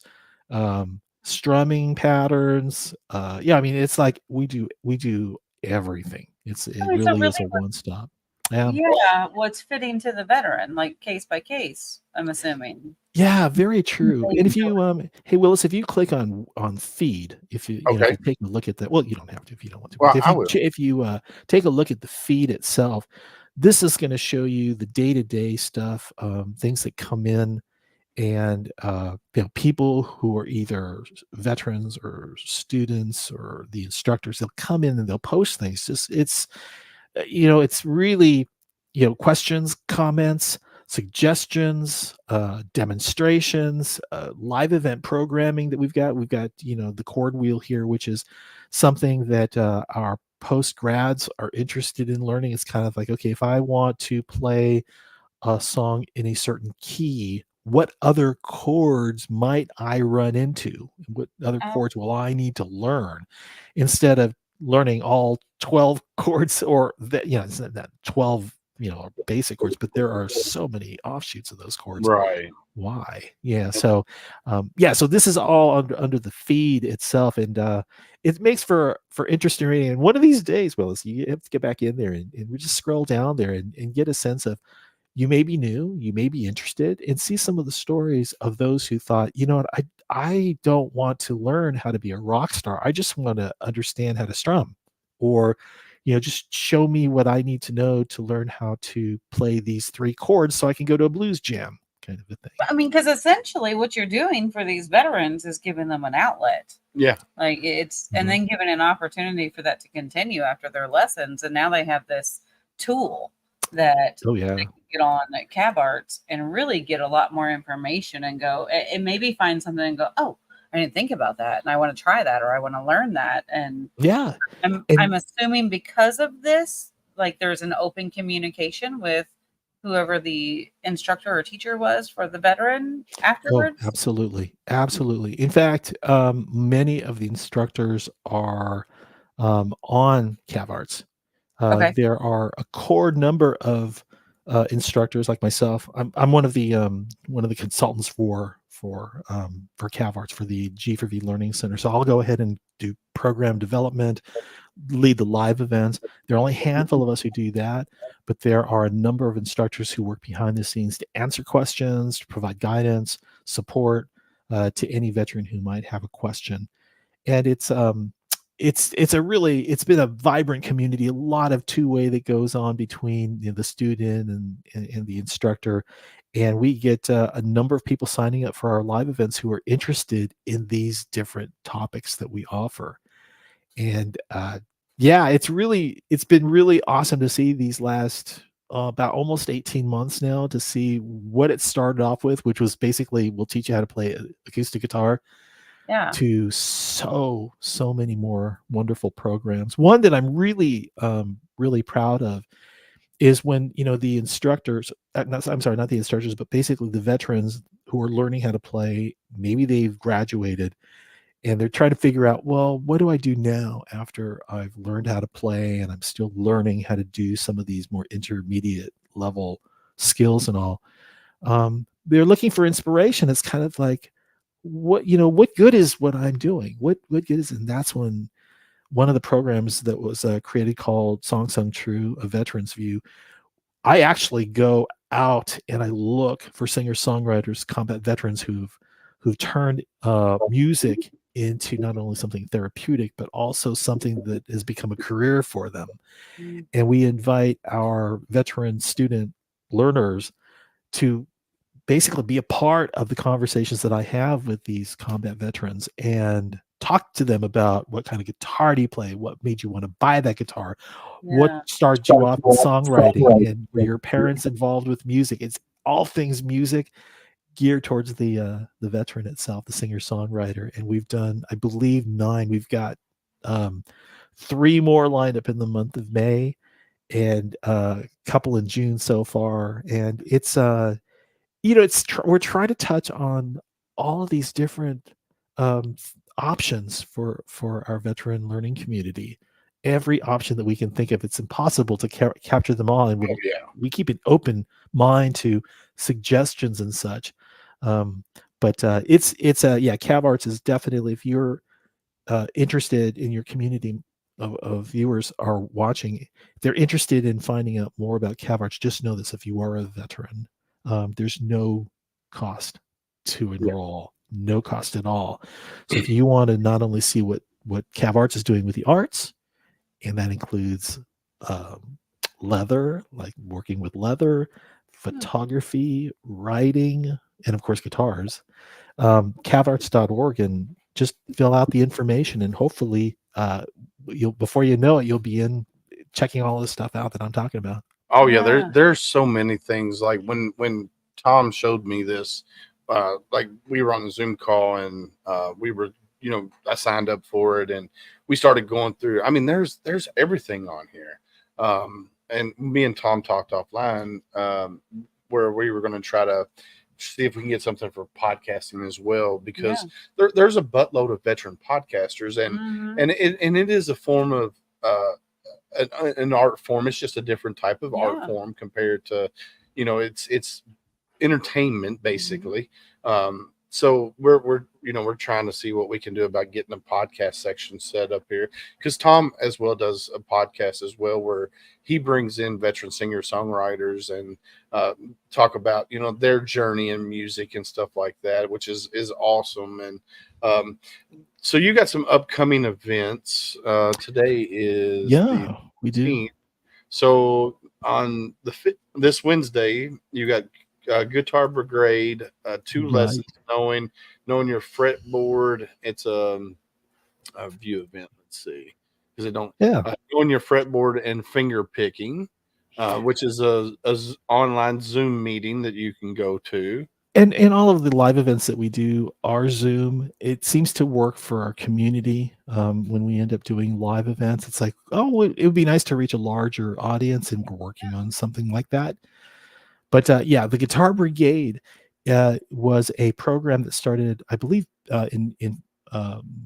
strumming patterns. I mean, it's like we do everything. It really is a one-stop. Yeah, what's fitting to the veteran, like case by case, I'm assuming. Yeah, very true. And if you, hey Willis, if you click on feed, if you, if you take a look at that, well, you don't have to if you don't want to. Well, but if you take a look at the feed itself, this is going to show you the day-to-day stuff, things that come in, and people who are either veterans or students or the instructors. They'll come in and they'll post things. It's really, questions, comments, suggestions, demonstrations, live event programming that we've got. We've got, the chord wheel here, which is something that our post grads are interested in learning. It's kind of like, okay, if I want to play a song in a certain key, what other chords might I run into? What other chords will I need to learn, instead of learning all 12 chords, or that, it's not 12 basic chords, but there are so many offshoots of those chords. Right. Why? Yeah. So so this is all under the feed itself, and it makes for interesting reading. And one of these days, Willis, you have to get back in there and we just scroll down there and get a sense of, you may be new, you may be interested, and see some of the stories of those who thought, I don't want to learn how to be a rock star. I just want to understand how to strum, or, just show me what I need to know to learn how to play these 3 chords so I can go to a blues jam, kind of a thing. I mean, because essentially what you're doing for these veterans is giving them an outlet. Yeah. Like and then giving an opportunity for that to continue after their lessons. And now they have this tool that they can get on at CAVARTS and really get a lot more information and go, and maybe find something and go, oh, I didn't think about that, and I want to try that, or I want to learn that. And I'm assuming because of this, like, there's an open communication with whoever the instructor or teacher was for the veteran afterwards. Oh, absolutely. In fact, many of the instructors are on CAVARTS. There are a core number of instructors like myself. I'm one of the consultants for CAVARTS, for the G4V Learning Center. So I'll go ahead and do program development, lead the live events. There are only a handful of us who do that, but there are a number of instructors who work behind the scenes to answer questions, to provide guidance, support to any veteran who might have a question. And it's been a vibrant community, a lot of two-way that goes on between the student and the instructor. And we get a number of people signing up for our live events who are interested in these different topics that we offer. And it's been really awesome to see these last about almost 18 months now to see what it started off with, which was basically we'll teach you how to play acoustic guitar, Yeah. to so many more wonderful programs. One that I'm really really proud of is when, you know, the instructors, I'm sorry, not the instructors, but basically the veterans who are learning how to play, maybe they've graduated and they're trying to figure out, well, what do I do now after I've learned how to play and I'm still learning how to do some of these more intermediate level skills and all. They're looking for inspiration. It's kind of like, what good is what I'm doing? What good is, and that's when one of the programs that was created called Song Sung True, a veteran's view. I actually go out and I look for singer-songwriters, combat veterans who've turned music into not only something therapeutic, but also something that has become a career for them. And we invite our veteran student learners to basically be a part of the conversations that I have with these combat veterans and talk to them about what kind of guitar do you play, what made you want to buy that guitar, what started you off in songwriting, and were your parents involved with music. It's all things music geared towards the veteran itself, the singer-songwriter. And we've done, I believe, 9. We've got 3 more lined up in the month of May and a couple in June so far. And it's we're trying to touch on all of these different options for our veteran learning community. Every option that we can think of. It's impossible to capture them all, and we keep an open mind to suggestions and such. But Cav Arts is definitely, if you're interested in your community of viewers are watching, if they're interested in finding out more about Cav Arts, just know this: if you are a veteran, there's no cost to enroll, no cost at all. So if you want to not only see what Cav Arts is doing with the arts, and that includes leather, like working with leather, photography, writing, and of course guitars, cavarts.org, and just fill out the information, and hopefully before you know it, you'll be in checking all this stuff out that I'm talking about. Oh yeah, there's so many things. Like when Tom showed me this, like we were on the Zoom call and we were, I signed up for it and we started going through. I mean, there's everything on here. And me and Tom talked offline where we were going to try to see if we can get something for podcasting as well, because there's a buttload of veteran podcasters, and it is a form of an art form. It's just a different type of art form compared to, it's entertainment basically. So we're trying to see what we can do about getting a podcast section set up here, because Tom as well does a podcast as well where he brings in veteran singer-songwriters and talk about their journey in music and stuff like that, which is awesome. And so you got some upcoming events. Today is we do. So on this Wednesday, you got Guitar Brigade, 2 lessons, knowing your fretboard. It's a view event. Let's see, because it don't knowing your fretboard and finger picking, which is a online Zoom meeting that you can go to. And all of the live events that we do are Zoom. It seems to work for our community. When we end up doing live events, it's like, oh, it would be nice to reach a larger audience, and we're working on something like that. But the Guitar Brigade was a program that started, I believe, in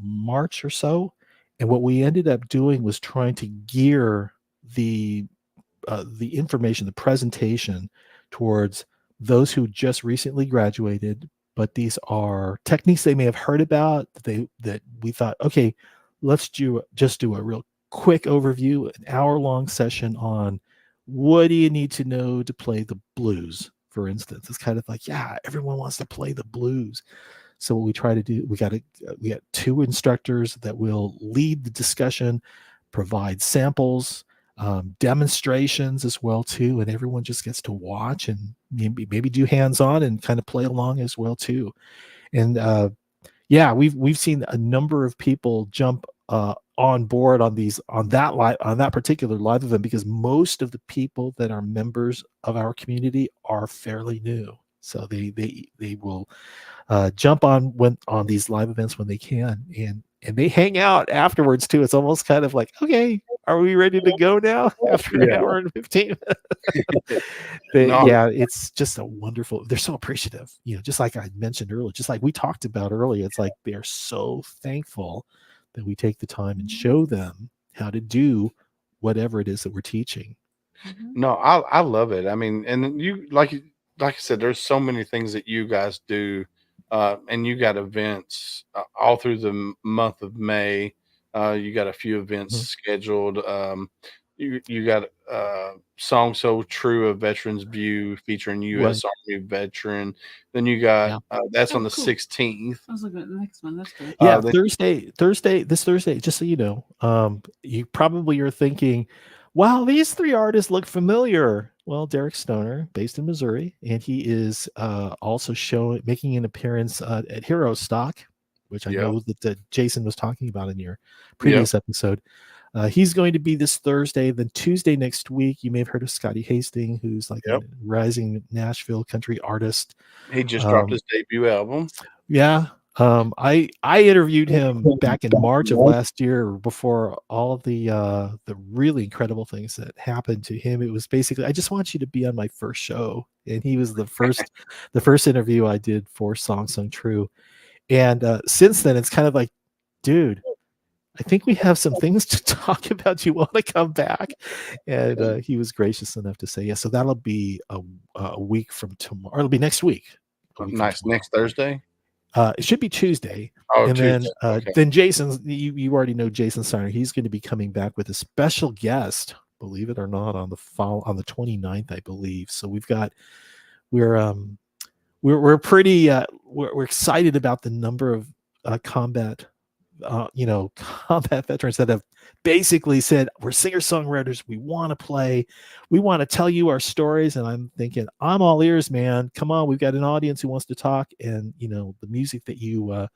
March or so. And what we ended up doing was trying to gear the information, the presentation, towards those who just recently graduated, but these are techniques they may have heard about that we thought, okay, let's just do a real quick overview, an hour-long session on what do you need to know to play the blues, for instance. It's kind of like, everyone wants to play the blues. So what we try to do, we got 2 instructors that will lead the discussion, provide samples, demonstrations as well too, and everyone just gets to watch and maybe do hands-on and kind of play along as well too. And we've seen a number of people jump on board on that particular live event, because most of the people that are members of our community are fairly new. So they will jump on these live events when they can, and they hang out afterwards too. It's almost kind of like, okay, are we ready to go now after an Yeah. hour and 15? No. Yeah, it's just a wonderful. They're so appreciative, just like I mentioned earlier, just like we talked about earlier. It's like they're so thankful that we take the time and show them how to do whatever it is that we're teaching. No, I love it. I mean, and you like I said, there's so many things that you guys do, and you got events all through the month of May. You got a few events Mhm. scheduled. You got Song So True, a Veterans View featuring U.S. Right. Army veteran. Then you got Yeah. that's on Oh, the cool. 16th. I was looking at the next one. That's good. Yeah, Then this Thursday, just so you know, you probably are thinking, wow, these three artists look familiar. Well, Derek Stoner, based in Missouri, and he is also making an appearance at Hero Stock, which I yeah, know that Jason was talking about in your yeah, previous episode. He's going to be this Thursday. Then Tuesday next week, you may have heard of Scotty Hastings, who's like yep. a rising Nashville country artist. He just dropped his debut album. Yeah. I interviewed him back in March of last year, before all of the really incredible things that happened to him. It was basically, I just want you to be on my first show, and he was the first interview I did for Song Sung True. And since then, it's kind of like, dude, I think we have some things to talk about. Do you want to come back? And he was gracious enough to say yes. So that'll be a week from tomorrow. It'll be next week. A week from Nice. tomorrow. Next Thursday. It should be Tuesday. Oh, And Tuesday. then Jason, you already know Jason Steiner. He's going to be coming back with a special guest, believe it or not, on the 29th, I believe. So we're pretty we're excited about the number of combat veterans that have basically said, we're singer-songwriters, we want to play, we want to tell you our stories. And I'm thinking, I'm all ears, man. Come on, we've got an audience who wants to talk. And the music that you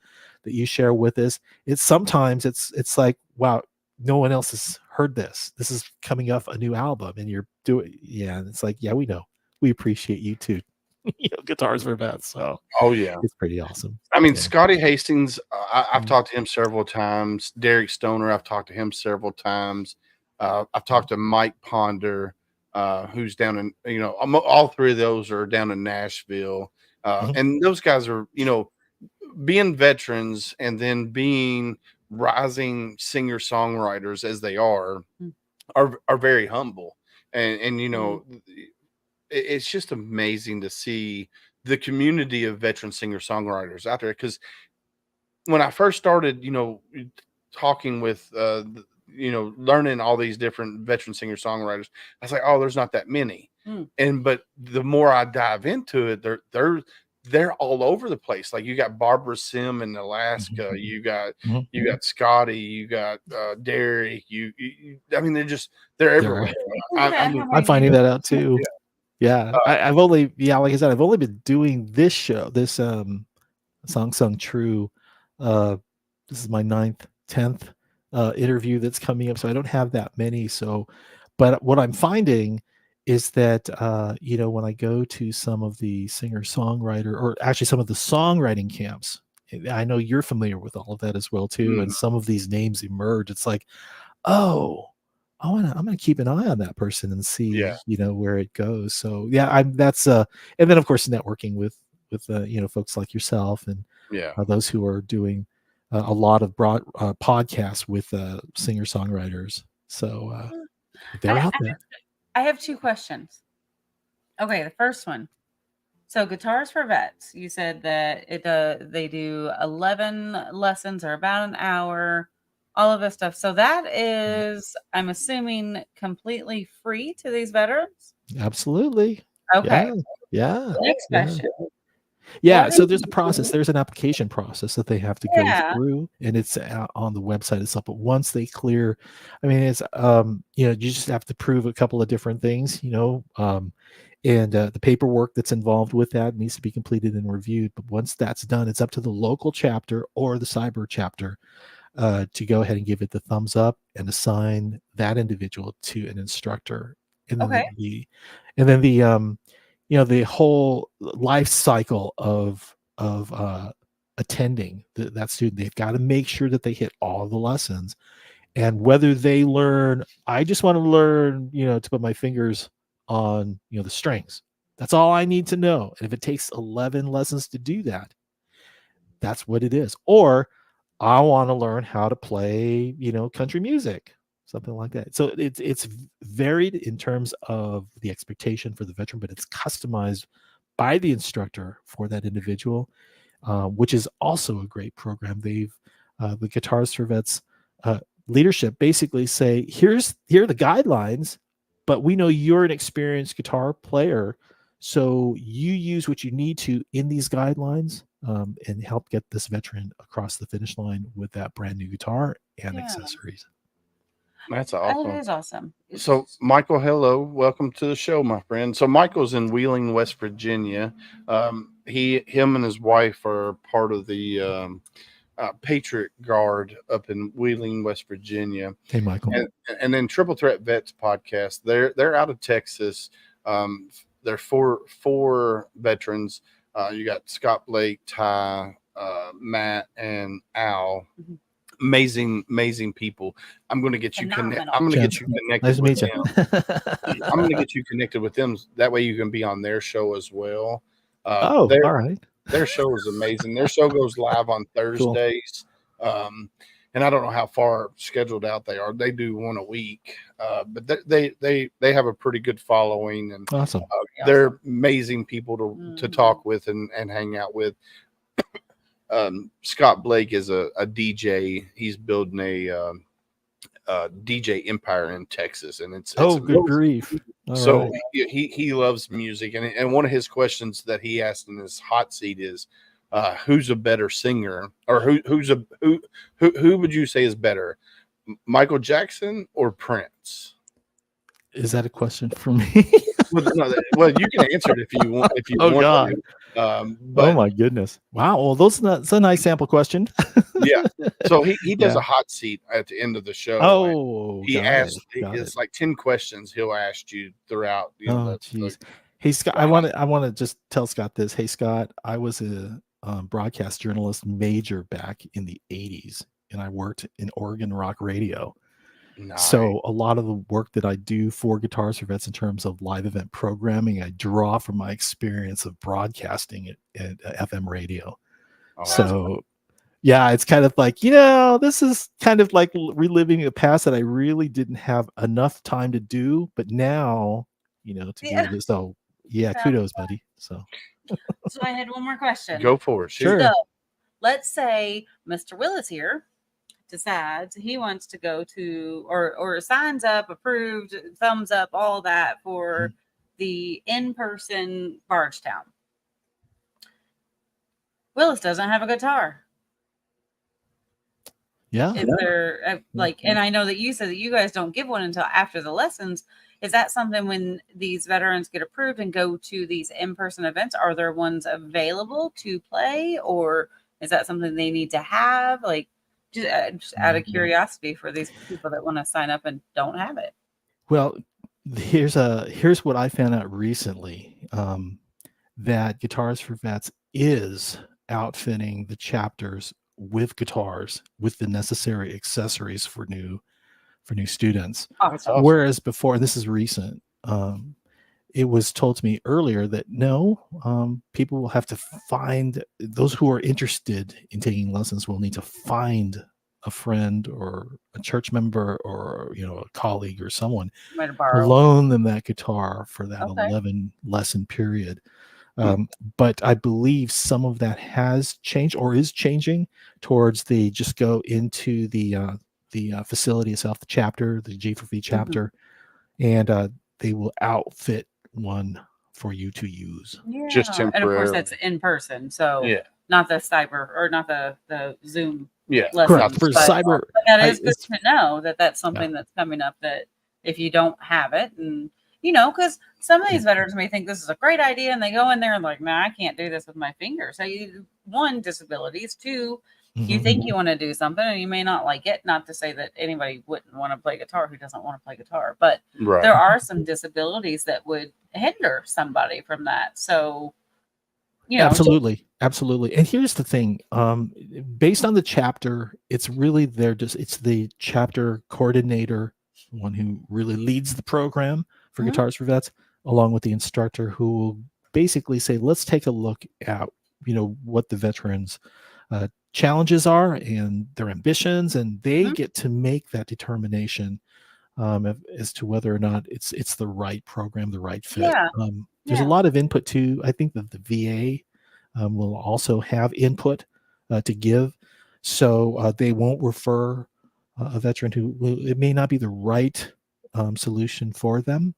share with us, sometimes it's like, wow, no one else has heard this is coming off a new album, and you're doing, and it's like, yeah, we know, we appreciate you too. Guitars for Vets. So Oh yeah, it's pretty awesome. I mean, Yeah. Scotty Hastings, I've Mhm. talked to him several times. Derek Stoner, I've talked to him several times. I've talked to Mike Ponder, who's down in, all three of those are down in Nashville. Mhm. And those guys are, being veterans and then being rising singer-songwriters as they are very humble. And it's just amazing to see the community of veteran singer-songwriters out there. Because when I first started, talking with, learning all these different veteran singer-songwriters, I was like, oh, there's not that many. But the more I dive into it, they're all over the place. Like, you got Barbara Sim in Alaska, you got Scotty, you got Derek, I mean, they're everywhere. I'm finding that out too. Yeah. I've only, like I said, I've only been doing this show, this Song Sung True. This is my 9th, 10th interview that's coming up. So I don't have that many. So, but what I'm finding is that, when I go to some of the singer-songwriter, or actually some of the songwriting camps, I know you're familiar with all of that as well too. And some of these names emerge. It's like, oh, I'm gonna keep an eye on that person and see, where it goes. So yeah, that's and then of course networking with folks like yourself and those who are doing a lot of broad podcasts with singer-songwriters. So they're out there. I have 2 questions. Okay, the first one. So Guitars for Vets, you said that they do 11 lessons, or about an hour, all of this stuff. So that is, I'm assuming, completely free to these veterans? Absolutely. Okay. Yeah. Next question. Yeah, What so is there's a process. There's an application process that they have to go through, and it's on the website itself. But once they clear, I mean, it's you just have to prove a couple of different things, and the paperwork that's involved with that needs to be completed and reviewed. But once that's done, it's up to the local chapter or the cyber chapter to go ahead and give it the thumbs up and assign that individual to an instructor. And then Okay. the whole life cycle of attending that student, they've got to make sure that they hit all the lessons. And whether they learn, I just want to learn, to put my fingers on, the strings. That's all I need to know. And if it takes 11 lessons to do that, that's what it is. Or I want to learn how to play, country music, something like that. So it's varied in terms of the expectation for the veteran, but it's customized by the instructor for that individual, which is also a great program. The Guitars for Vets leadership basically say, here are the guidelines, but we know you're an experienced guitar player, so you use what you need to in these guidelines, and help get this veteran across the finish line with that brand new guitar and accessories. That's awesome. That is awesome. So, Michael, hello. Welcome to the show, my friend. So, Michael's in Wheeling, West Virginia. Him and his wife are part of the Patriot Guard up in Wheeling, West Virginia. Hey, Michael. And then Triple Threat Vets podcast. They're out of Texas. They're four veterans. You got Scott Blake, Ty, Matt, and Al. Mm-hmm. Amazing people. I'm going to get you connected. I'm going to get you connected. Nice to meet you. I'm going to get you connected with them. That way you can be on their show as well. All right. Their show is amazing. Their show goes live on Thursdays. Cool. And I don't know how far scheduled out they are. They do one a week, but they have a pretty good following, and awesome. They're amazing people to talk with and hang out with. Scott Blake is a DJ. He's building a DJ empire in Texas, and it's good grief. So he loves music, and one of his questions that he asked in his hot seat is, who's a better singer, or who would you say is better, Michael Jackson or Prince? Is that a question for me? well, you can answer it if you want. Want God. to. Oh my goodness! Wow. Well, that's a nice sample question. Yeah. So he does a hot seat at the end of the show. Oh, it's like 10 questions he'll ask you throughout. Hey, Scott, I want to just tell Scott this. Hey, Scott, I was a broadcast journalist major back in the 80s, and I worked in Oregon Rock Radio. Nice. So a lot of the work that I do for Guitars for Vets in terms of live event programming, I draw from my experience of broadcasting at FM radio. Oh, so yeah, it's kind of like, this is kind of like reliving a past that I really didn't have enough time to do, but now, to do this. So yeah, kudos, buddy. So I had one more question. Go for it. Sure. So let's say Mr. Willis here decides he wants to go to or signs up, approved, thumbs up, all that for the in-person Bardstown. Willis doesn't have a guitar. Yeah. Is there and I know that you said that you guys don't give one until after the lessons. Is that something when these veterans get approved and go to these in-person events, are there ones available to play, or is that something they need to have? Like, just out of curiosity for these people that want to sign up and don't have it. Well, here's what I found out recently, that Guitars for Vets is outfitting the chapters with guitars with the necessary accessories for new students. Awesome. Whereas before, this is recent, it was told to me earlier that no, people will have to find, those who are interested in taking lessons will need to find a friend or a church member or a colleague or someone to loan them that guitar for that 11 lesson period. But I believe some of that has changed or is changing towards the just go into the facility itself, the chapter, the G4V chapter, and they will outfit one for you to use. Yeah. Just temporarily. And of course that's in person. So not the cyber or not the Zoom. Yeah. Correct. For cyber. But that is good to know that that's something that's coming up, that if you don't have it, and because some of these veterans may think this is a great idea and they go in there and like, nah, I can't do this with my fingers. So one, disabilities, two, You Mhm. think you want to do something and you may not like it. Not to say that anybody wouldn't want to play guitar who doesn't want to play guitar, but Right. there are some disabilities that would hinder somebody from that. So, Absolutely. Absolutely. And here's the thing. Based on the chapter, it's really it's the chapter coordinator, one who really leads the program for Mhm. Guitars for Vets, along with the instructor who will basically say, let's take a look at, what the veterans challenges are and their ambitions, and they Mhm. get to make that determination as to whether or not it's the right program, the right fit. Yeah. There's a Yeah. lot of input too. I think that the VA will also have input to give, so they won't refer a veteran who it may not be the right solution for them.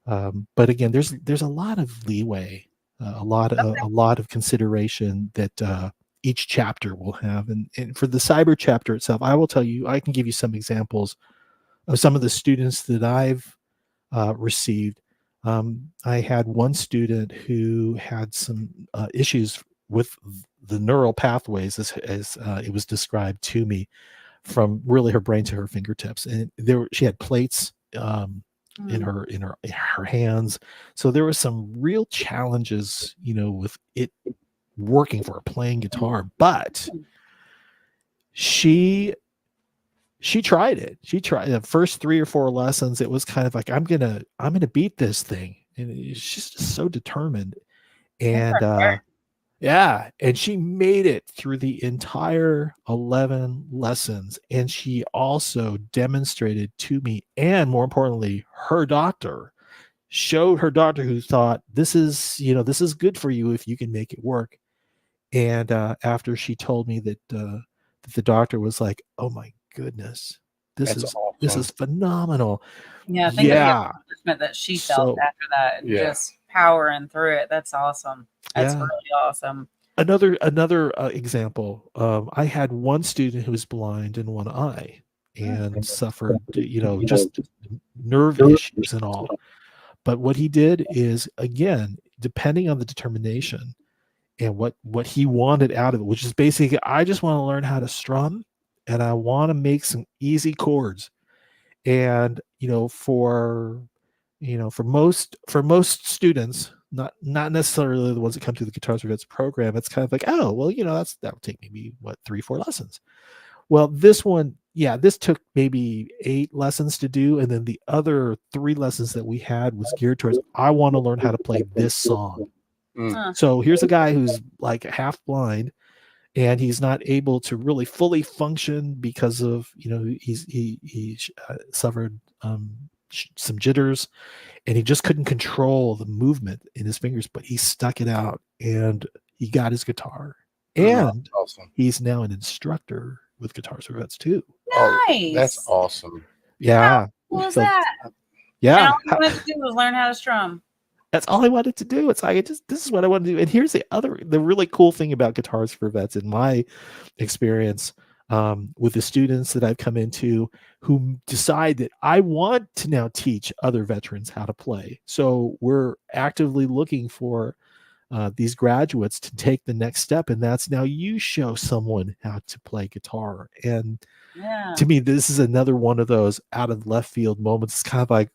But again, there's a lot of leeway, a lot of consideration that each chapter will have, and for the cyber chapter itself, I will tell you, I can give you some examples of some of the students that I've received. I had one student who had some issues with the neural pathways, as it was described to me, from really her brain to her fingertips, and she had plates in her hands. So there was some real challenges, with it working for her playing guitar, but she tried it. She tried the first 3 or 4 lessons. It was kind of like, I'm gonna beat this thing, and she's just so determined. And yeah, and she made it through the entire 11 lessons, and she also demonstrated to me, and more importantly, showed her doctor, who thought, this is good for you if you can make it work. And after she told me that the doctor was like, "Oh my goodness, this That's this awesome. is phenomenal." Yeah. Think of the Yeah. accomplishment that she felt So after that, and Yeah. just powering through it. That's awesome. That's yeah. really awesome. Another example. I had one student who was blind in one eye and suffered, just nerve issues and all. But what he did is, again, depending on the determination and what he wanted out of it, which is basically, I just want to learn how to strum, and I want to make some easy chords. And for most students, not necessarily the ones that come through the Guitars for Vets program, it's kind of like, oh well, that'll take maybe 3-4 lessons. Well, this took maybe 8 lessons to do, and then the other 3 lessons that we had was geared towards, I want to learn how to play this song. Mm. So here's a guy who's like half blind, and he's not able to really fully function because of he suffered some jitters, and he just couldn't control the movement in his fingers, but he stuck it out, and he got his guitar, and Awesome. he's now an instructor with Guitars for Vets too. Oh, Nice. that's awesome. Yeah. What was So, that? And yeah. all you wanted to do was learn how to strum. That's all I wanted to do. It's like, this is what I want to do. And here's the really cool thing about Guitars for Vets, in my experience, with the students that I've come into, who decide that I want to now teach other veterans how to play. So we're actively looking for these graduates to take the next step, and that's, now you show someone how to play guitar. And Yeah. to me, this is another one of those out of left field moments. It's kind of like,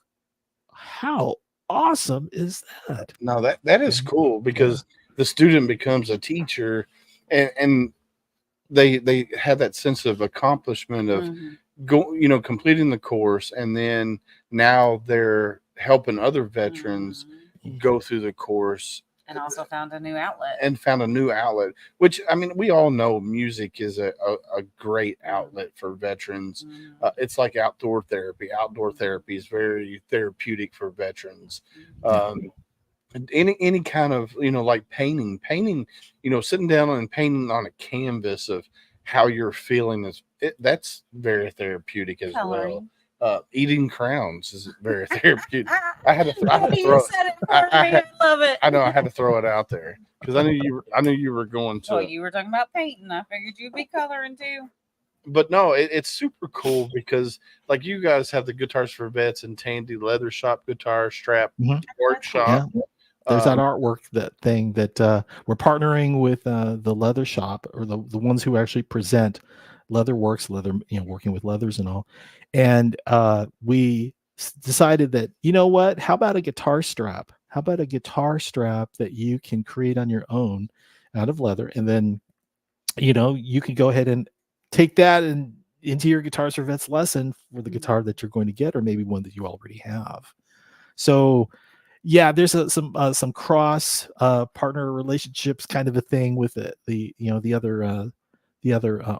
how awesome is that? No, that is cool, because the student becomes a teacher, and they have that sense of accomplishment of completing the course, and then now they're helping other veterans go through the course, and also found a new outlet. Which, I mean, we all know music is a great outlet for veterans. It's like outdoor therapy. Outdoor therapy is very therapeutic for veterans. Any kind of, like painting, sitting down and painting on a canvas of how you're feeling, that's very therapeutic as well. Eating crowns is very therapeutic. I had to throw I love it. I know, I had to throw it out there because I knew you were going to. Oh, you were talking about painting. I figured you'd be coloring too. But no, it's super cool, because like you guys have the Guitars for Vets and Tandy Leather Shop Guitar Strap Workshop. There's that artwork, that thing that we're partnering with the leather shop, or the ones who actually present Leatherworks, working with leathers and all. And we decided that, you know what, how about a guitar strap? How about a guitar strap that you can create on your own out of leather? And then, you can go ahead and take that and into your Guitars for Vets lesson for the guitar that you're going to get, or maybe one that you already have. So yeah, there's some cross partner relationships kind of a thing with the other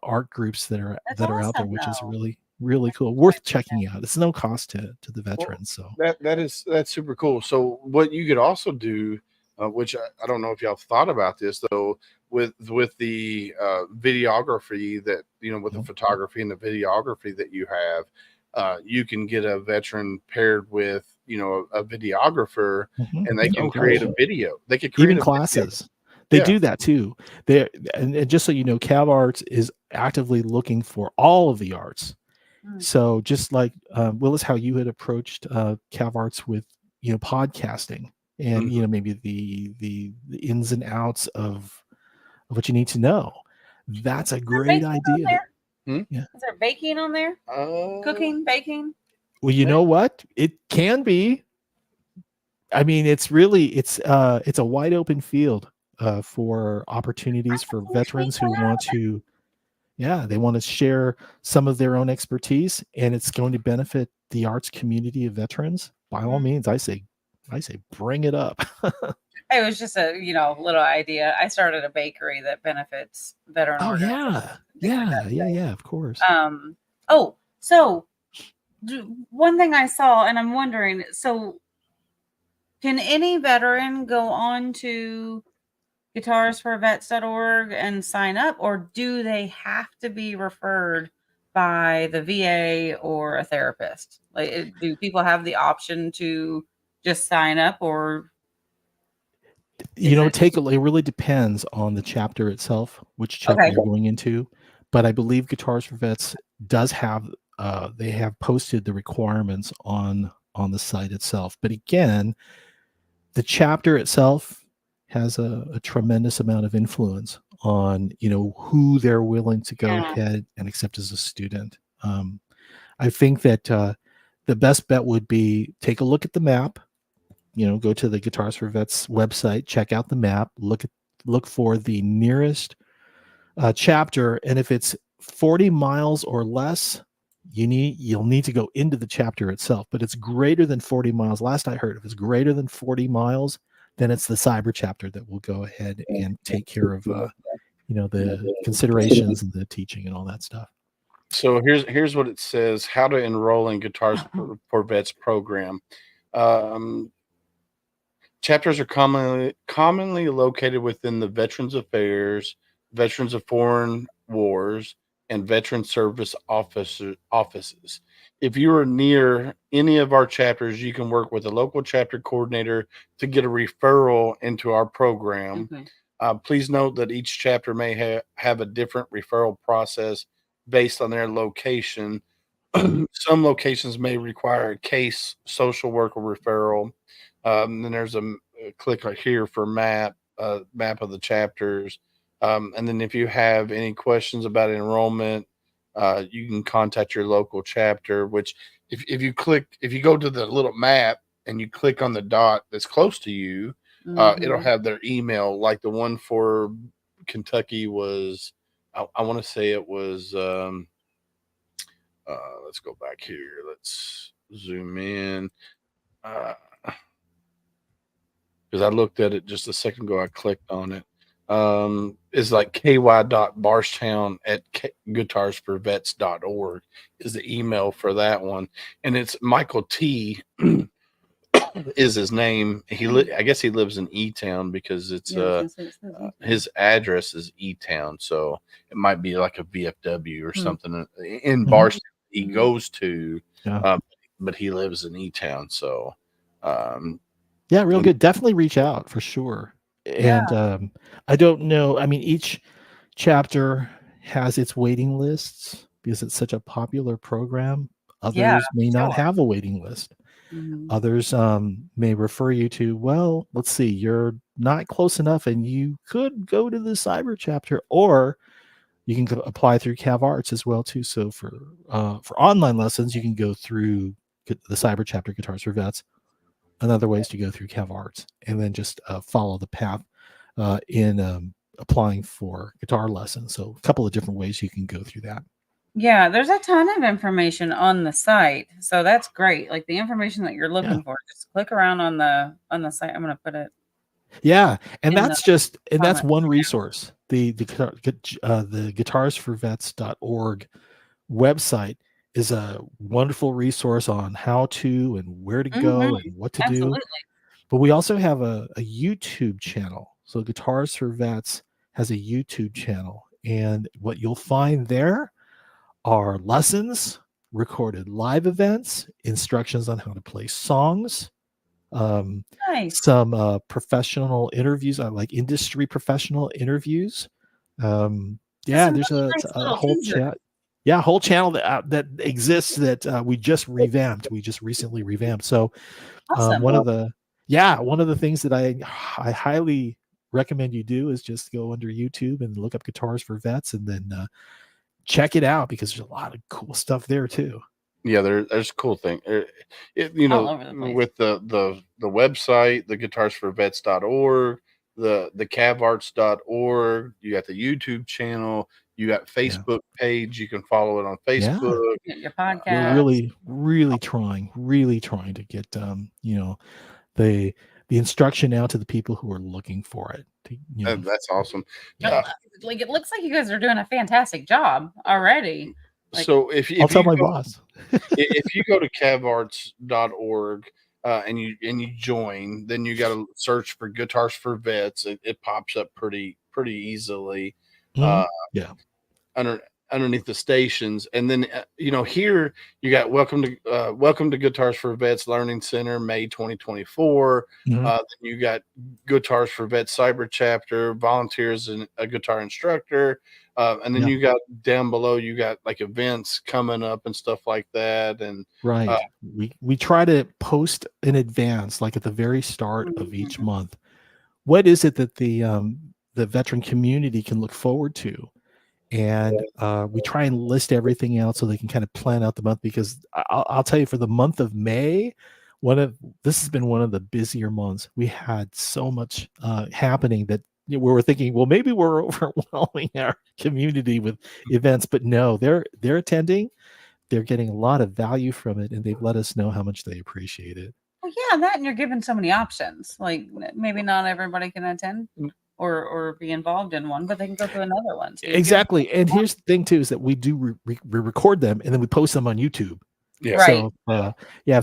art groups that are out there, which is really, really cool, worth checking out. It's no cost to the veterans. So that's super cool. So what you could also do, which I don't know if y'all thought about this though, with the videography that, with the photography and the videography that you have, you can get a veteran paired with, a videographer, and they can create a video. They could create even classes. They do that too. And just so you know, Cav Arts is actively looking for all of the arts. So just like Willis, how you had approached Cav Arts with podcasting and maybe the ins and outs of what you need to know. That's a great idea. Is there baking on there? Cooking, baking? Well, you know what? It can be. I mean, it's a wide open field for opportunities for veterans who want to, they want to share some of their own expertise, and it's going to benefit the arts community of veterans. By all means, I say, bring it up. It was just a little idea. I started a bakery that benefits veteran organizations. Yeah, of course. So one thing I saw, and I'm wondering, so can any veteran go on to guitarsforvets.org and sign up, or do they have to be referred by the VA or a therapist? Like, do people have the option to just sign up, or it really depends on the chapter itself, which chapter you're going into. But I believe Guitars for Vets does have they have posted the requirements on the site itself. But again, the chapter itself has a tremendous amount of influence on who they're willing to go ahead and accept as a student. I think that the best bet would be take a look at the map. Go to the Guitars for Vets website, check out the map, look for the nearest chapter, and if it's 40 miles or less, you'll need to go into the chapter itself. But it's greater than 40 miles. Last I heard, if it's greater than 40 miles, then it's the cyber chapter that will go ahead and take care of the considerations and the teaching and all that stuff. So here's what it says: how to enroll in Guitars for Vets program. Chapters are commonly located within the Veterans Affairs, Veterans of Foreign Wars, and Veteran Service offices. If you are near any of our chapters, you can work with a local chapter coordinator to get a referral into our program. Please note that each chapter may have a different referral process based on their location. Some locations may require a case social worker referral. Then there's a click right here for map of the chapters. And then if you have any questions about enrollment, you can contact your local chapter, which if you go to the little map and you click on the dot that's close to you, it'll have their email. Like the one for Kentucky was, I want to say it was, let's go back here. Let's zoom in. Because I looked at it just a second ago. I clicked on it. It's like ky.barstown@guitarsforvets.org is the email for that one. And it's Michael T is his name. I guess he lives in E-Town because it's his address is E-Town. So it might be like a VFW or something in Barstown he goes to, but he lives in E-Town. So yeah, real good. Definitely reach out for sure. And I don't know. I mean, each chapter has its waiting lists because it's such a popular program. Others may not have a waiting list. Mhm. Others may refer you to, well, let's see, you're not close enough and you could go to the cyber chapter, or you can apply through Cav Arts as well too. So for online lessons, you can go through the cyber chapter Guitars for Vets. Another way is to go through Cav Arts and then just follow the path in applying for guitar lessons. So a couple of different ways you can go through that. Yeah, there's a ton of information on the site. So that's great. Like the information that you're looking for, just click around on the site. I'm going to put it. Yeah, and in that's comments. one resource. The guitarsforvets.org website is a wonderful resource on how to and where to go and what to do. But we also have a YouTube channel. So Guitars for Vets has a YouTube channel, and what you'll find there are lessons, recorded live events, instructions on how to play songs, Nice. some professional interviews, like industry professional interviews. Yeah, there's really a nice little whole teaser. chat. Yeah, a whole channel that exists that we just revamped. We just recently revamped. So Awesome. one of the things that I highly recommend you do is just go under YouTube and look up Guitars for Vets, and then check it out, because there's a lot of cool stuff there too. Yeah, there's cool thing. All over the place. With the website, the guitarsforvets.org, the cavarts.org, you got the YouTube channel, you got Facebook page, you can follow it on Facebook. Your podcast. We're really trying to get the instruction out to the people who are looking for it. That's awesome. Like it looks like you guys are doing a fantastic job already. Like, so if I'll tell my boss. If you go to cavarts.org and you join, then you got to search for Guitars for Vets. It pops up pretty easily. Underneath the stations, and then here you got welcome to Guitars for Vets Learning Center, May 2024. Then you got Guitars for Vets Cyber Chapter, volunteers and a guitar instructor, and then you got down below, you got like events coming up and stuff like that. And we try to post in advance, like at the very start of each month, what is it that the veteran community can look forward to. And we try and list everything out so they can kind of plan out the month, because I'll tell you, for the month of May, this has been one of the busier months. We had so much happening that we were thinking, well, maybe we're overwhelming our community with events, but no, they're attending. They're getting a lot of value from it, and they've let us know how much they appreciate it. Well, yeah, that, and you're given so many options. Like maybe not everybody can attend or be involved in one, but they can go to another one. So exactly. And here's the thing too, is that we do record them, and then we post them on YouTube. Yeah. Right.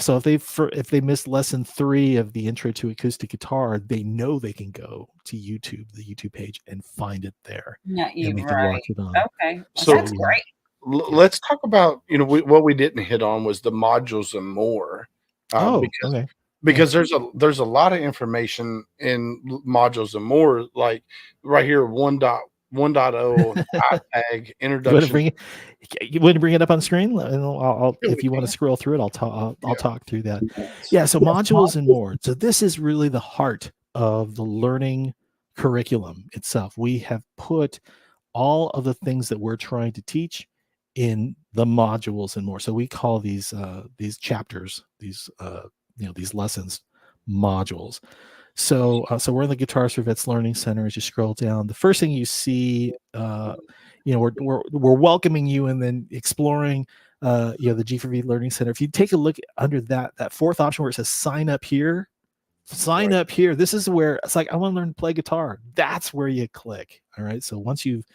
So if they missed lesson 3 of the intro to acoustic guitar, they know they can go to YouTube, the YouTube page, and find it there. Yeah, and they can watch it on. Okay. So that's great. Let's talk about, what we didn't hit on was the modules and more. Because there's a lot of information in modules and more, like right here, 1.0 iTag introduction. You want to bring it up on screen? I'll if you want to scroll through it, I'll talk through that. Yeah, so modules and more. So this is really the heart of the learning curriculum itself. We have put all of the things that we're trying to teach in the modules and more. So we call these chapters, these lessons, modules. So we're in the Guitars for Vets Learning Center. As you scroll down, the first thing you see, we're welcoming you, and then exploring, the G4V Learning Center. If you take a look under that fourth option where it says sign up here, up here. This is where it's like, I want to learn to play guitar. That's where you click. All right. So once you've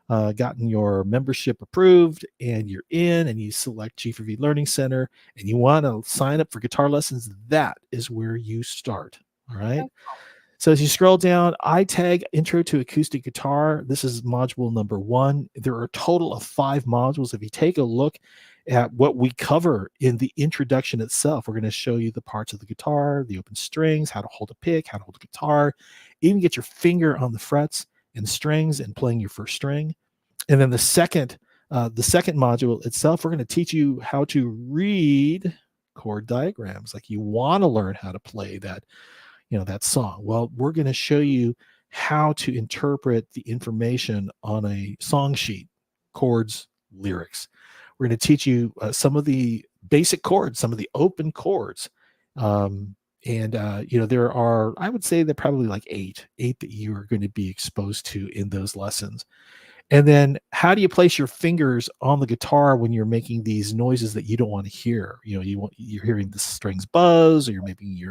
gotten your membership approved and you're in, and you select G4V Learning Center and you want to sign up for guitar lessons, that is where you start. All right. Okay. So as you scroll down, iTag Intro to Acoustic Guitar. This is module number 1. There are a total of 5 modules. If you take a look at what we cover in the introduction itself, we're going to show you the parts of the guitar, the open strings, how to hold a pick, how to hold a guitar, even get your finger on the frets and strings and playing your first string. And then the second module itself, we're going to teach you how to read chord diagrams. Like you want to learn how to play that, that song. Well, we're going to show you how to interpret the information on a song sheet, chords, lyrics. We're going to teach you some of the basic chords, some of the open chords. There are, I would say, there are probably like eight that you are going to be exposed to in those lessons. And then how do you place your fingers on the guitar when you're making these noises that you don't want to hear? You're hearing the strings buzz, or you're maybe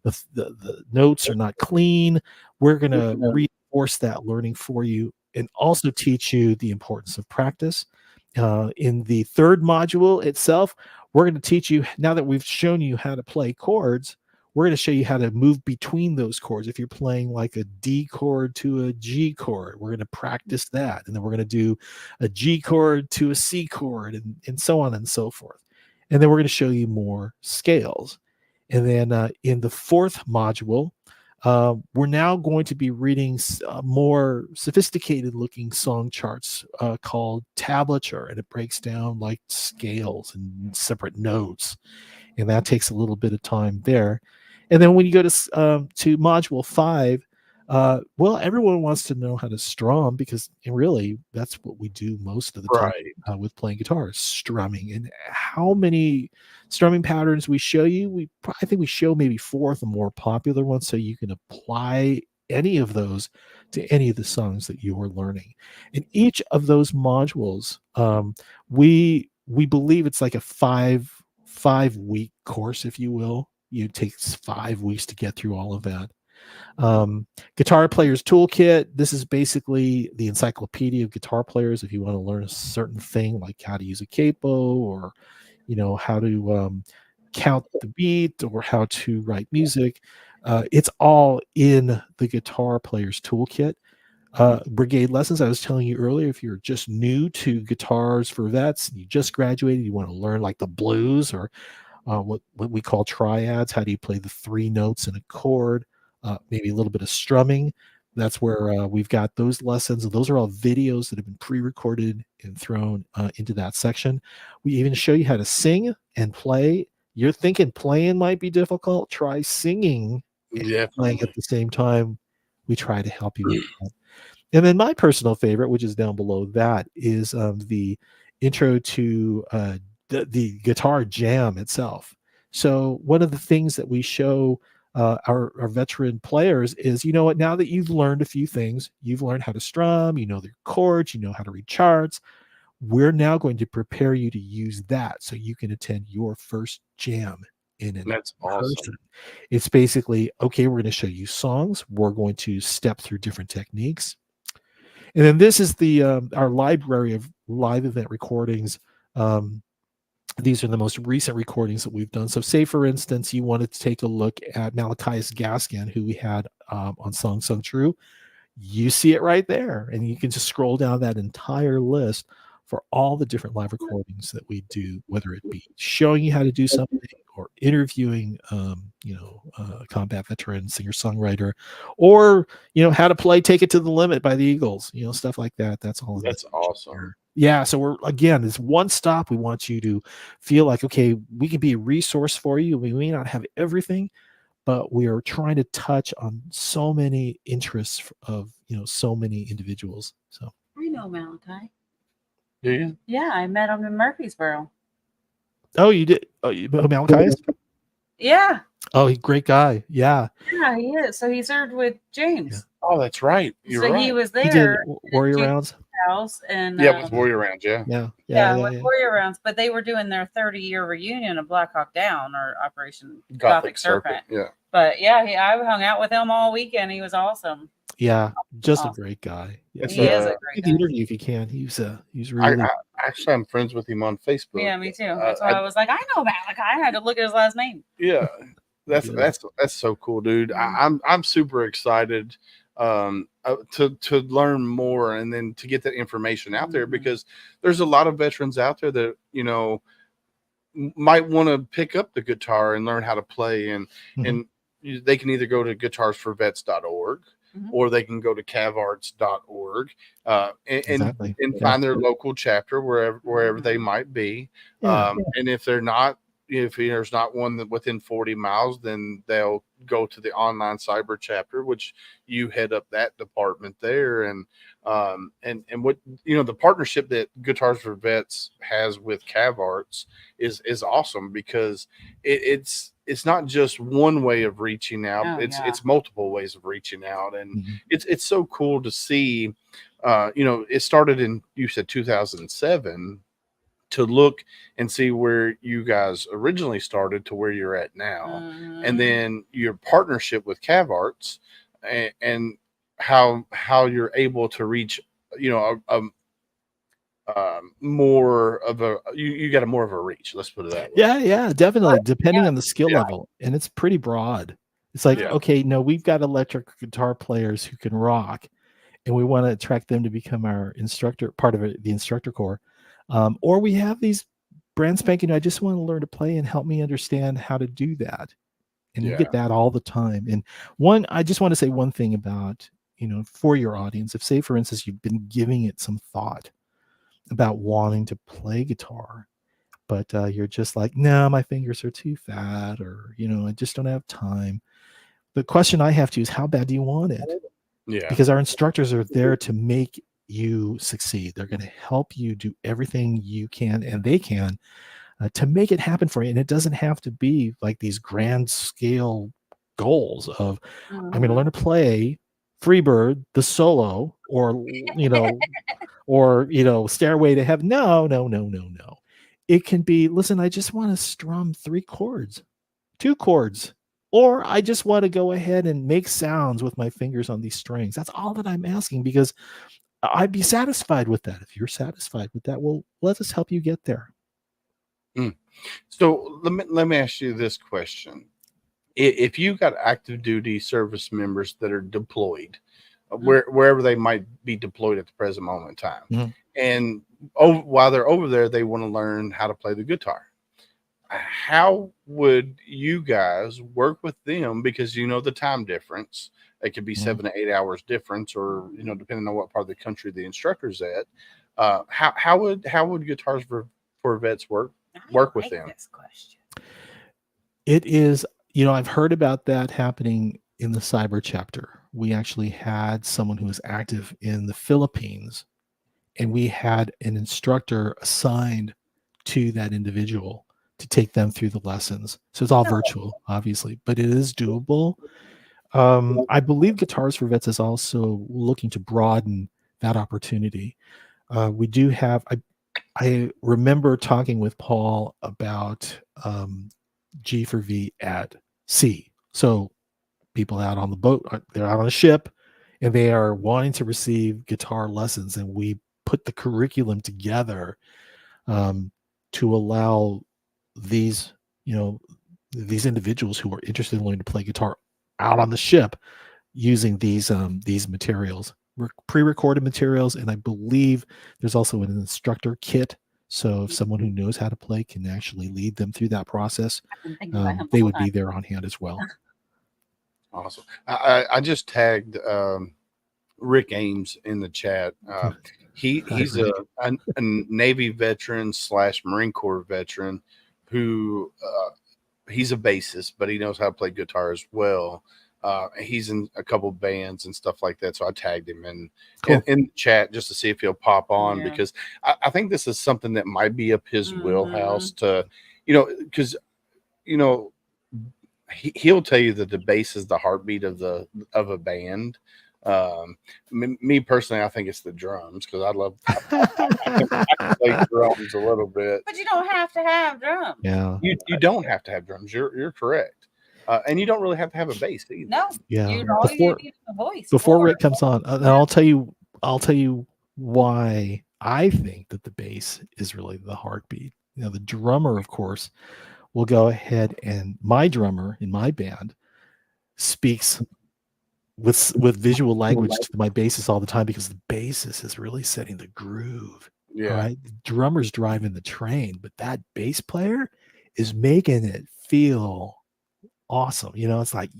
the notes are not clean. We're going to reinforce that learning for you and also teach you the importance of practice. In the third module itself, we're going to teach you, now that we've shown you how to play chords, we're going to show you how to move between those chords. If you're playing like a D chord to a G chord, we're going to practice that. And then we're going to do a G chord to a C chord, and so on and so forth. And then we're going to show you more scales. And then in the fourth module, we're now going to be reading more sophisticated looking song charts called tablature, and it breaks down like scales and separate notes. And that takes a little bit of time there. And then when you go to module 5, everyone wants to know how to strum, because really that's what we do most of the time with playing guitar, is strumming. And how many strumming patterns we show you? I think we show maybe 4 of the more popular ones, so you can apply any of those to any of the songs that you are learning. In each of those modules, we believe it's like a 5-week course, if you will. It takes 5 weeks to get through all of that. Guitar Player's Toolkit. This is basically the encyclopedia of guitar players. If you want to learn a certain thing, like how to use a capo, or how to count the beat, or how to write music, it's all in the Guitar Player's Toolkit. Brigade lessons, I was telling you earlier, if you're just new to guitars for vets, you just graduated, you want to learn like the blues, or what we call triads. How do you play the 3 notes in a chord? Maybe a little bit of strumming. That's where we've got those lessons. Those are all videos that have been pre-recorded and thrown into that section. We even show you how to sing and play. You're thinking playing might be difficult. Try singing and playing at the same time. We try to help you with that. And then my personal favorite, which is down below that, is the intro to the guitar jam itself. So one of the things that we show our veteran players is, now that you've learned a few things, you've learned how to strum, the chords, how to read charts, we're now going to prepare you to use that so you can attend your first jam in an That's awesome. It's basically, okay, we're going to show you songs. We're going to step through different techniques. And then this is the our library of live event recordings. These are the most recent recordings that we've done. So say, for instance, you wanted to take a look at Malachias Gaskin, who we had on Song Sung True. You see it right there. And you can just scroll down that entire list for all the different live recordings that we do, whether it be showing you how to do something, or interviewing, a combat veteran singer-songwriter, or, how to play Take It to the Limit by the Eagles, stuff like that. That's all. That's awesome. Yeah. So it's one stop. We want you to feel like, okay, we can be a resource for you. We may not have everything, but we are trying to touch on so many interests of, so many individuals. So I know Malachi. Do you? Yeah, I met him in Murfreesboro. Oh, you did? Oh, Malachi? Yeah. Oh, he's a great guy. Yeah. Yeah, he is. So he served with James. Yeah. Oh, that's right. You're so right. he was there. He did Warrior Rounds. House and with Warrior Rounds. Yeah. With Warrior Rounds. But they were doing their 30-year reunion of Black Hawk Down, or Operation Gothic Serpent. Yeah. But yeah, I hung out with him all weekend. He was awesome. Yeah, just a great guy. He is a great guy. Interview if you can. He's really. Actually, I'm friends with him on Facebook. Yeah, me too. That's why I was like, I know Malachi. I had to look at his last name. Yeah, that's so cool, dude. I'm super excited to learn more, and then to get that information out there, because there's a lot of veterans out there that might want to pick up the guitar and learn how to play, and they can either go to guitarsforvets.org. Or they can go to cavarts.org and find their local chapter wherever they might be. And if they're not if there's not one that within 40 miles, then they'll go to the online cyber chapter, which you head up that department there. And what, the partnership that Guitars for Vets has with CavArts is awesome, because it's not just one way of reaching out. It's multiple ways of reaching out. And it's so cool to see, it started in, you said 2007, to look and see where you guys originally started to where you're at now. And then your partnership with CavArts, and how you're able to reach, more of a, you got a more of a reach, let's put it that way. Yeah, definitely, depending on the skill level, and it's pretty broad. It's like, okay, no, we've got electric guitar players who can rock, and we want to attract them to become our instructor, part of the instructor corps. Or we have these brand spanking, I just want to learn to play and help me understand how to do that. And you get that all the time. And I just want to say one thing about, for your audience, if, say, for instance, you've been giving it some thought about wanting to play guitar, but you're just like, no, my fingers are too fat, or, I just don't have time. The question I have to is, how bad do you want it? Yeah. Because our instructors are there to make you succeed. They're going to help you do everything you can and they can to make it happen for you. And it doesn't have to be like these grand scale goals of, I'm going to learn to play Freebird, the solo, or, Stairway to Heaven. No. It can be, listen, I just want to strum 3 chords, 2 chords, or I just want to go ahead and make sounds with my fingers on these strings. That's all that I'm asking, because I'd be satisfied with that. If you're satisfied with that, well, let us help you get there. So let me ask you this question. If you got active duty service members that are deployed, wherever they might be deployed at the present moment in time, and while they're over there, they want to learn how to play the guitar, how would you guys work with them? Because the time difference, it could be 7 to 8 hours difference, or depending on what part of the country the instructor's at. How would Guitars for Vets work with them? This question. It is, I've heard about that happening in the cyber chapter. We actually had someone who was active in the Philippines, and we had an instructor assigned to that individual to take them through the lessons. So it's all virtual, obviously, but it is doable. I believe Guitars for Vets is also looking to broaden that opportunity. We do have, I remember talking with Paul about G for V at sea. So people out on the boat, they're out on a ship, and they are wanting to receive guitar lessons. And we put the curriculum together to allow these, these individuals who are interested in learning to play guitar out on the ship using these materials, pre-recorded materials. And I believe there's also an instructor kit. So if someone who knows how to play can actually lead them through that process, they would be there on hand as well. Awesome. I just tagged Rick Ames in the chat. He's a Navy veteran / Marine Corps veteran who he's a bassist, but he knows how to play guitar as well. He's in a couple bands and stuff like that. So I tagged him in the chat just to see if he'll pop on, because I think this is something that might be up his wheelhouse to, because, he'll tell you that the bass is the heartbeat of a band. Me personally, I think it's the drums, because I love I play drums a little bit. But you don't have to have drums. Yeah, you don't have to have drums. You're correct. And you don't really have to have a bass either. No. Yeah. You need a voice. Before Rick comes on, and I'll tell you why I think that the bass is really the heartbeat. The drummer, of course, will go ahead, and my drummer in my band speaks with visual language to my bassist all the time, because the bassist is really setting the groove. Yeah. Right? The drummer's driving the train, but that bass player is making it feel awesome. It's like,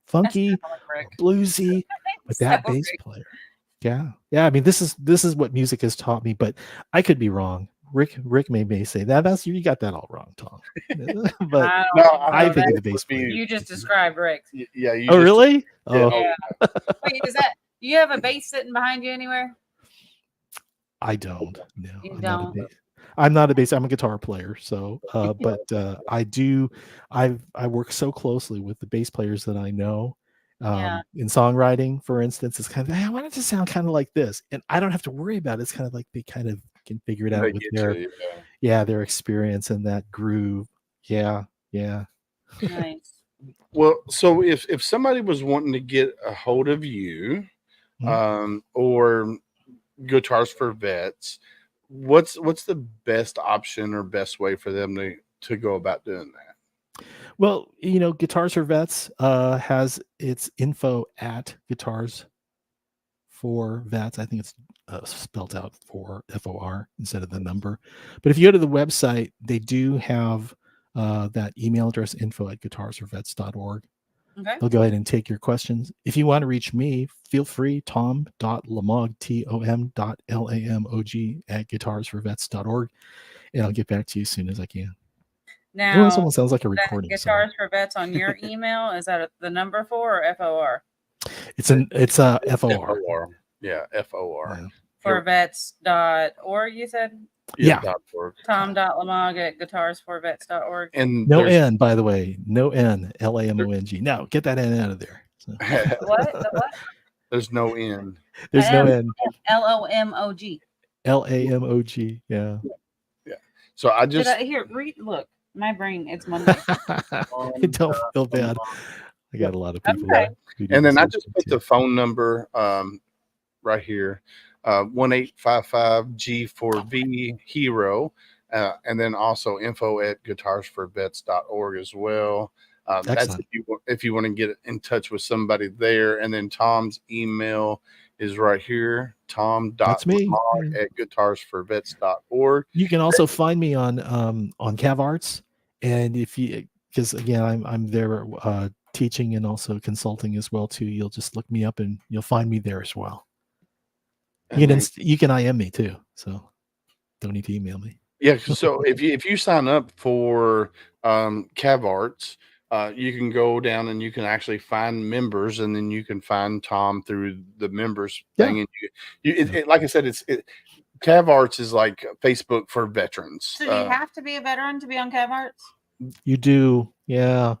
funky, bluesy, but that bass player. Yeah. I mean, this is what music has taught me, but I could be wrong. Rick may say that. That's you got that all wrong, Tom. But I No, don't I know think that. of the bass player. You just described Rick. Yeah. You Oh, just, really? Yeah. Oh, Yeah. Wait, is that you have a bass sitting behind you anywhere? I don't. No, You I'm not a don't. bass. I'm not a bass. I'm a guitar player. So, but I do. I work so closely with the bass players that I know. Yeah. In songwriting, for instance, it's kind of, hey, I want it to sound kind of like this, and I don't have to worry about it. It's kind of like they kind of can figure it out They with get their, you, their experience and that groove. Yeah. Nice. Well, so if somebody was wanting to get a hold of you, or Guitars for Vets, what's the best option or best way for them to go about doing that? Well, Guitars for Vets has its info at Guitars for Vets. I think it's spelled out for FOR instead of the number. But if you go to the website, they do have that email address, info@guitarsforvets.org. Okay. They'll go ahead and take your questions. If you want to reach me, feel free, tom.lamog, TOM.LAMOG @guitarsforvets.org, and I'll get back to you as soon as I can. Now, This almost sounds like a that recording. Guitars for Vets on your email, is that the number 4 or FOR? It's FOR. FOR. Yeah, FOR. Yeah. Forvets.org, you said? Yeah. .org. Tom.lamog @guitarsforvets.org. And No N, by the way. No N, LAMONG. No, get that N out of there. So, What? The what? there's no N. there's no N. LOMOG. LAMOG. Yeah. So I just Read. Look, my brain. It's Monday. Don't feel bad. I got a lot of people. Okay. and then I just put the phone number right here, 1-855-G4V HERO, and then also info@guitarsforvets.org as well. That's if you want to get in touch with somebody there. And then Tom's email is right here, tom.lamog@guitarsforvets.org. You can also find me on CavArts, and because again I'm there teaching and also consulting as well too. You'll just look me up and you'll find me there as well. You can IM me too, so don't need to email me. Yeah, so if you sign up for CavArts, you can go down and you can actually find members, and then you can find Tom through the members thing. And like I said, CavArts is like Facebook for veterans. So do you have to be a veteran to be on CavArts? You do, yeah.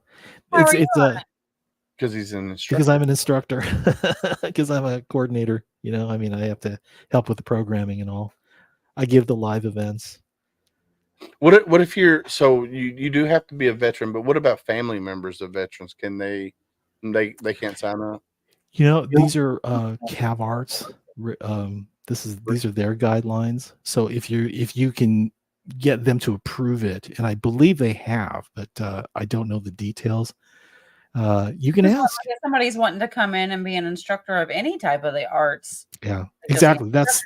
Because he's an instructor. Because I'm an instructor. Because I'm a coordinator. I have to help with the programming and all. I give the live events. What if you do have to be a veteran, but what about family members of veterans? Can they can't sign up? These are CavArts. These are their guidelines. So if you can get them to approve it, and I believe they have, but I don't know the details. You can ask. If somebody's wanting to come in and be an instructor of any type of the arts. Yeah, exactly. That's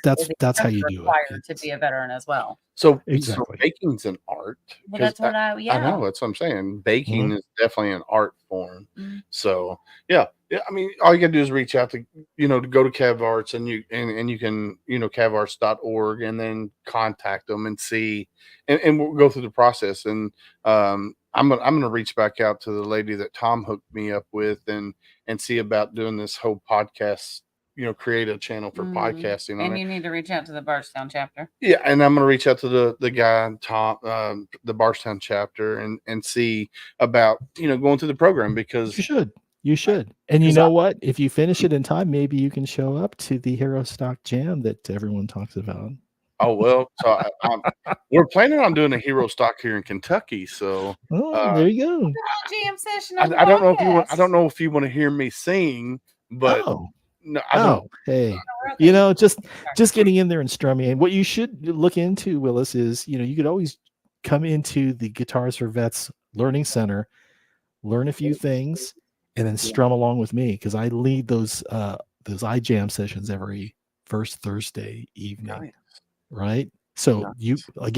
how you do it. Required to be a veteran as well. So baking's an art. Well, that's what I know. That's what I'm saying. Baking is definitely an art form. Mm-hmm. So yeah. I mean, all you gotta do is reach out to to go to CavArts, and you can CavArts.org, and then contact them and see, and we'll go through the process. And I'm gonna reach back out to the lady that Tom hooked me up with, and see about doing this whole podcast. Create a channel for podcasting. And you need to reach out to the Bardstown chapter. Yeah, and I'm gonna reach out to the guy Tom, the Bardstown chapter, and see about going through the program, because you should. And you know what? If you finish it in time, maybe you can show up to the Hero Stock Jam that everyone talks about. Oh, well, so we're planning on doing a Hero Stock here in Kentucky. So there you go. Jam session. I don't know if you want to hear me sing, but no, I don't. Hey, just getting in there and strumming. And what you should look into, Willis, is you could always come into the Guitars for Vets Learning Center, learn a few things, and then strum along with me, because I lead those iJam sessions every first Thursday evening. Nice. Right? So I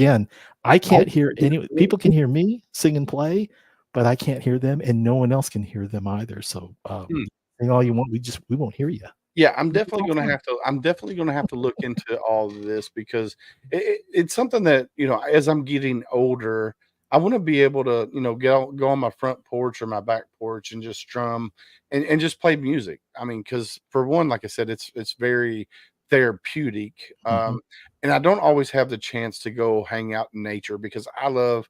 can't hear people can hear me sing and play, but I can't hear them, and no one else can hear them either. So sing all you want, we won't hear you. Yeah, I'm definitely going to have to. I'm definitely going to have to look into all of this because it's something that as I'm getting older, I want to be able to go on my front porch or my back porch and just strum and just play music. I mean, because for one, like I said, it's very therapeutic, and I don't always have the chance to go hang out in nature because I love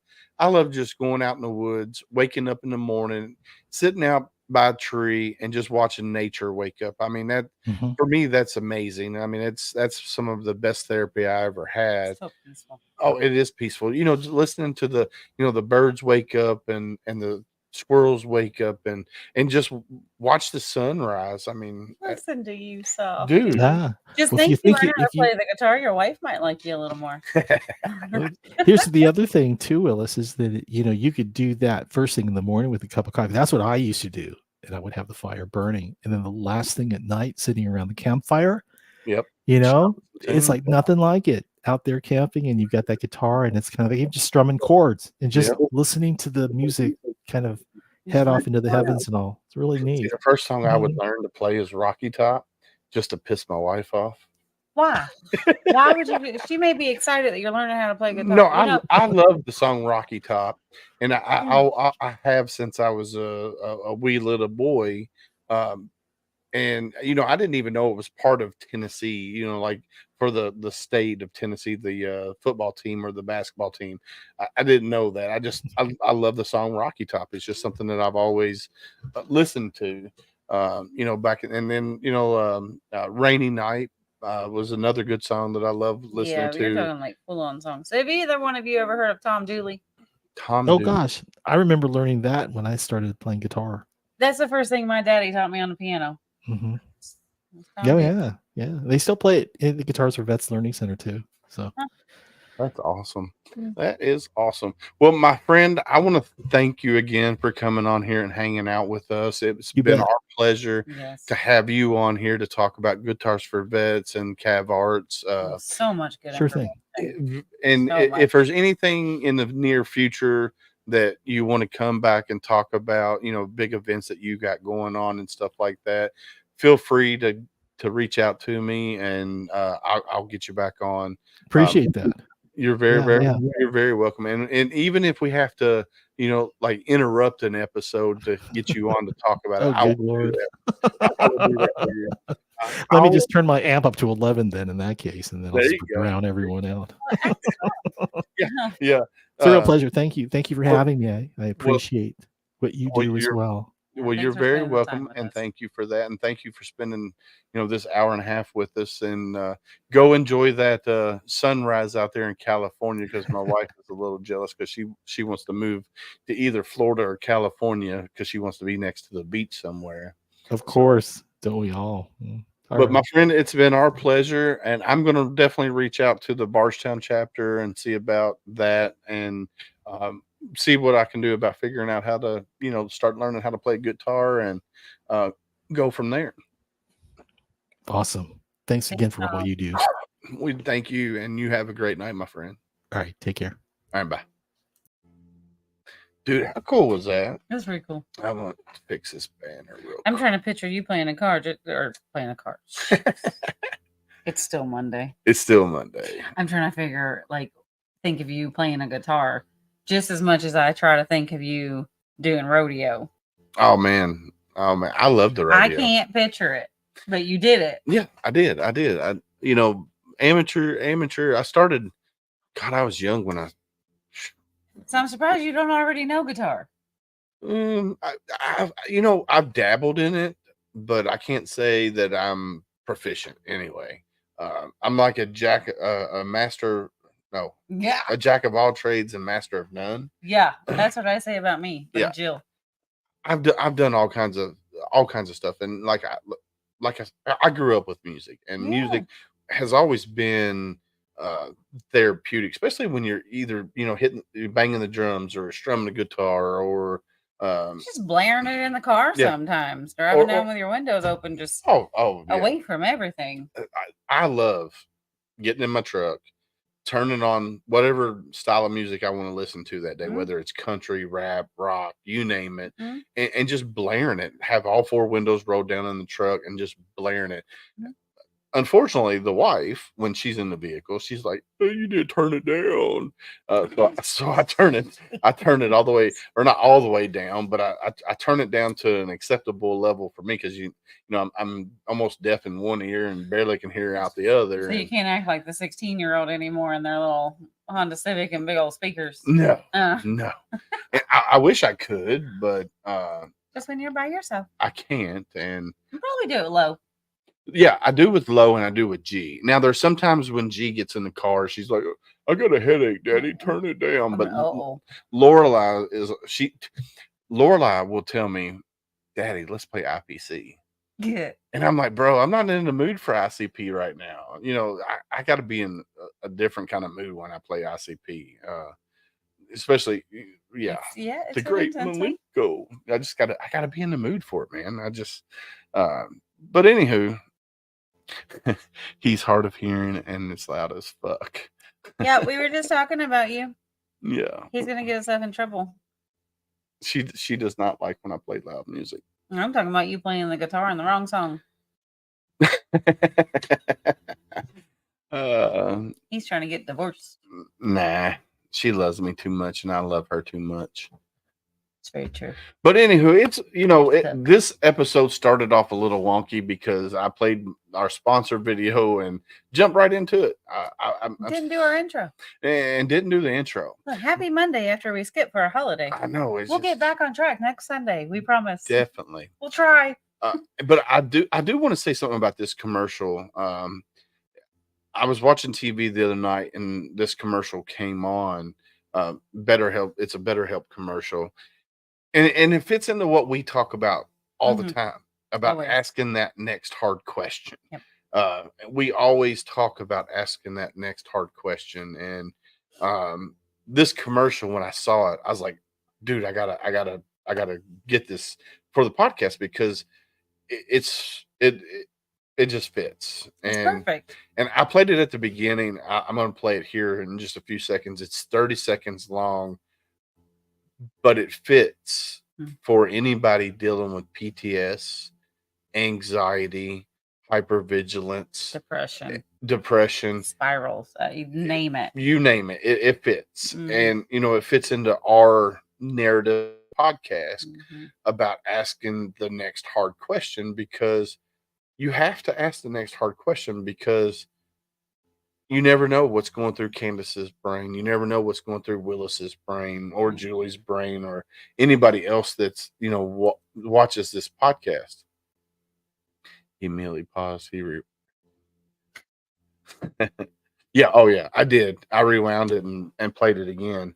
just going out in the woods, waking up in the morning, sitting out by a tree and just watching nature wake up. I mean, that Mhm. for me, that's amazing. I mean, that's some of the best therapy I ever had. So peaceful. Oh, it is peaceful. Just listening to the birds wake up and the squirrels wake up and just watch the sunrise. I mean, Listen to you, soft dude. Yeah. Just Well, if think you you think learn you- how if to you- play the guitar, your wife might like you a little more. Well, here's the other thing too, Willis, is that you could do that first thing in the morning with a cup of coffee. That's what I used to do, and I would have the fire burning, and then the last thing at night, sitting around the campfire. Yep. It's like nothing like it out there camping, and you've got that guitar, and it's kind of like you're just strumming chords and just listening to the music kind of head off into the heavens and all. It's really See, neat. the first song I would learn to play is Rocky Top, just to piss my wife off. Why? Why would you? She may be excited that you're learning how to play guitar. No, I love the song Rocky Top, and I have since I was a wee little boy, and I didn't even know it was part of Tennessee. Like for the state of Tennessee, the football team or the basketball team. I didn't know that. I love the song Rocky Top. It's just something that I've always listened to. Back and then Rainy Night was another good song that I love listening yeah, you're to. talking like full on songs. So have either one of you ever heard of Tom Dooley? Tom Oh Dooley. gosh, I remember learning that when I started playing guitar. That's the first thing my daddy taught me on the piano. Mm-hmm. Tom Oh Dooley. yeah. They still play it in the Guitars for Vets Learning Center too. So That's awesome. Mm. That is awesome. Well, my friend, I want to thank you again for coming on here and hanging out with us. It's You been bet. our pleasure Yes. to have you on here to talk about Guitars for Vets and Cav Arts. So much good Sure thing. information. And So if much. there's anything in the near future that you want to come back and talk about, big events that you got going on and stuff like that, feel free to reach out to me and I'll get you back on. Appreciate that. You're very, Yeah. you're very welcome. And even if we have to, like interrupt an episode to get you on to talk about Oh, it, I will good Lord. do that. I will do that for you. Let me just turn my amp up to 11 then in that case, and then I'll There just you go. drown everyone out. Yeah. It's a real pleasure. Thank you. Thank you for well- having me. I appreciate what you well, do as well. Well, Thanks you're for very spending the time welcome, with and us. thank you for that, and thank you for spending this hour and a half with us. And go enjoy that sunrise out there in California, because my wife is a little jealous because she wants to move to either Florida or California because she wants to be next to the beach somewhere. Of course. Don't we all? All But my right. friend, it's been our pleasure, and I'm going to definitely reach out to the Bardstown chapter and see about that, and see what I can do about figuring out how to, start learning how to play guitar and go from there. Awesome. Thanks again for all you do. We thank you, and you have a great night, my friend. All right. Take care. All right, bye. Dude, how cool was that? That's pretty cool. I want to fix this banner real quick. I'm trying to picture you playing a card or playing a card. It's still Monday. It's still Monday. I'm trying to think of you playing a guitar just as much as I try to think of you doing rodeo. Oh man. I love the rodeo. I can't picture it, but you did it. Yeah, I did. Amateur. I started. God, I was young when So I'm surprised you don't already know guitar. I've dabbled in it, but I can't say that I'm proficient anyway. I'm like a master. No, Yeah. a jack of all trades and master of none. Yeah. That's what I say about me. But Yeah. Jill. I've done all kinds of stuff, and I grew up with music, and music has always been therapeutic, especially when you're either banging the drums or strumming a guitar or Just blaring it in the car sometimes, driving down with your windows open, just yeah. away from everything. I love getting in my truck, turning on whatever style of music I want to listen to that day, Mhm. whether it's country, rap, rock, you name it, Mhm. and just blaring it. Have all 4 windows rolled down in the truck and just blaring it. Mhm. Unfortunately, the wife, when she's in the vehicle, she's like, "Oh, you did turn it down." So I turn it all the way, or not all the way down, but I turn it down to an acceptable level for me because you know I'm almost deaf in one ear and barely can hear out the other. So you And can't act like the 16-year-old anymore in their little Honda Civic and big old speakers. no, Uh, no, And I wish I could, but just when you're by yourself. I can't. And You probably do it low. yeah, I do with low and I do with G. Now there's sometimes when G gets in the car, she's like, "I got a headache, Daddy. Turn it down." But Oh, Lorelai will tell me, "Daddy, let's play IPC." good. And I'm like, "Bro, I'm not in the mood for ICP right now. You know, I got to be in a different kind of mood when I play ICP, especially, yeah, It's the an great intense one. Malenko. I gotta be in the mood for it, man. But anywho, he's hard of hearing and it's loud as fuck. Yeah, we were just talking about you. Yeah, He's gonna get himself in trouble. she does not like when I play loud music. I'm talking about you playing the guitar in the wrong song. He's trying to get divorced. Nah, she loves me too much and I love her too much. It's very true. But anywho, it's this episode started off a little wonky because I played our sponsor video and jumped right into it. I Didn't do our intro. and didn't do the intro. Well, happy Monday after we skip for a holiday. I know We'll get back on track next Sunday. We promise. Definitely. We'll try. But I do want to say something about this commercial. I was watching TV the other night and this commercial came on. BetterHelp. It's a BetterHelp commercial. And it fits into what we talk about all the time about Always. asking that next hard question. Yep. We always talk about asking that next hard question. And this commercial, when I saw it, I was like, dude, I gotta get this for the podcast because it just fits. It's And perfect. and I played it at the beginning. I'm gonna play it here in just a few seconds. It's 30 seconds long, but it fits for anybody dealing with PTS, anxiety, hypervigilance, depression, spirals, you name it. You name it. It fits. And, it fits into our narrative podcast about asking the next hard question because you have to ask the next hard question because you never know what's going through Candace's brain. You never know what's going through Willis's brain or Julie's brain or anybody else that's, watches this podcast. He immediately paused. Yeah. Oh yeah, I did. I rewound it and played it again.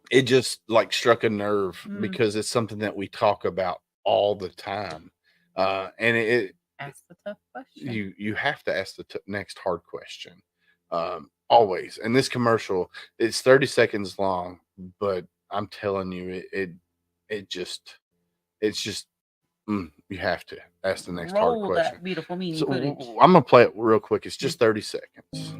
It just like struck a nerve because it's something that we talk about all the time. And ask the tough question. You have to ask the next hard question. Always. And this commercial, it's 30 seconds long, but I'm telling you, it's just you have to ask the next hard question. That beautiful meaning So footage. I'm gonna play it real quick. It's just 30 seconds.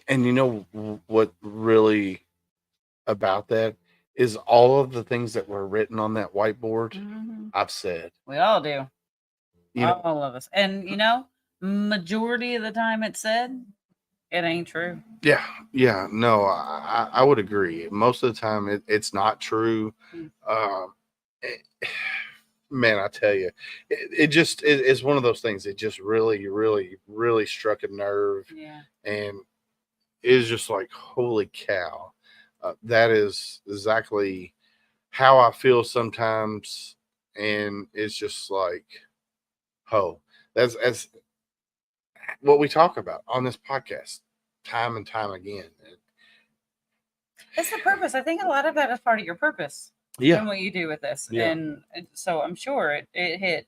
And you know what really about that is all of the things that were written on that whiteboard, I've said. We all do. All of us. And majority of the time it's said, it ain't true. Yeah. No, I would agree. Most of the time it's not true. Man, I tell you, it's one of those things. It just really, really, really struck a nerve. Yeah. And is just like, holy cow, that is exactly how I feel sometimes. And it's just like, that's what we talk about on this podcast time and time again. It's the purpose. I think a lot of that is part of your purpose. Yeah. And what you do with this. Yeah. And so I'm sure it hit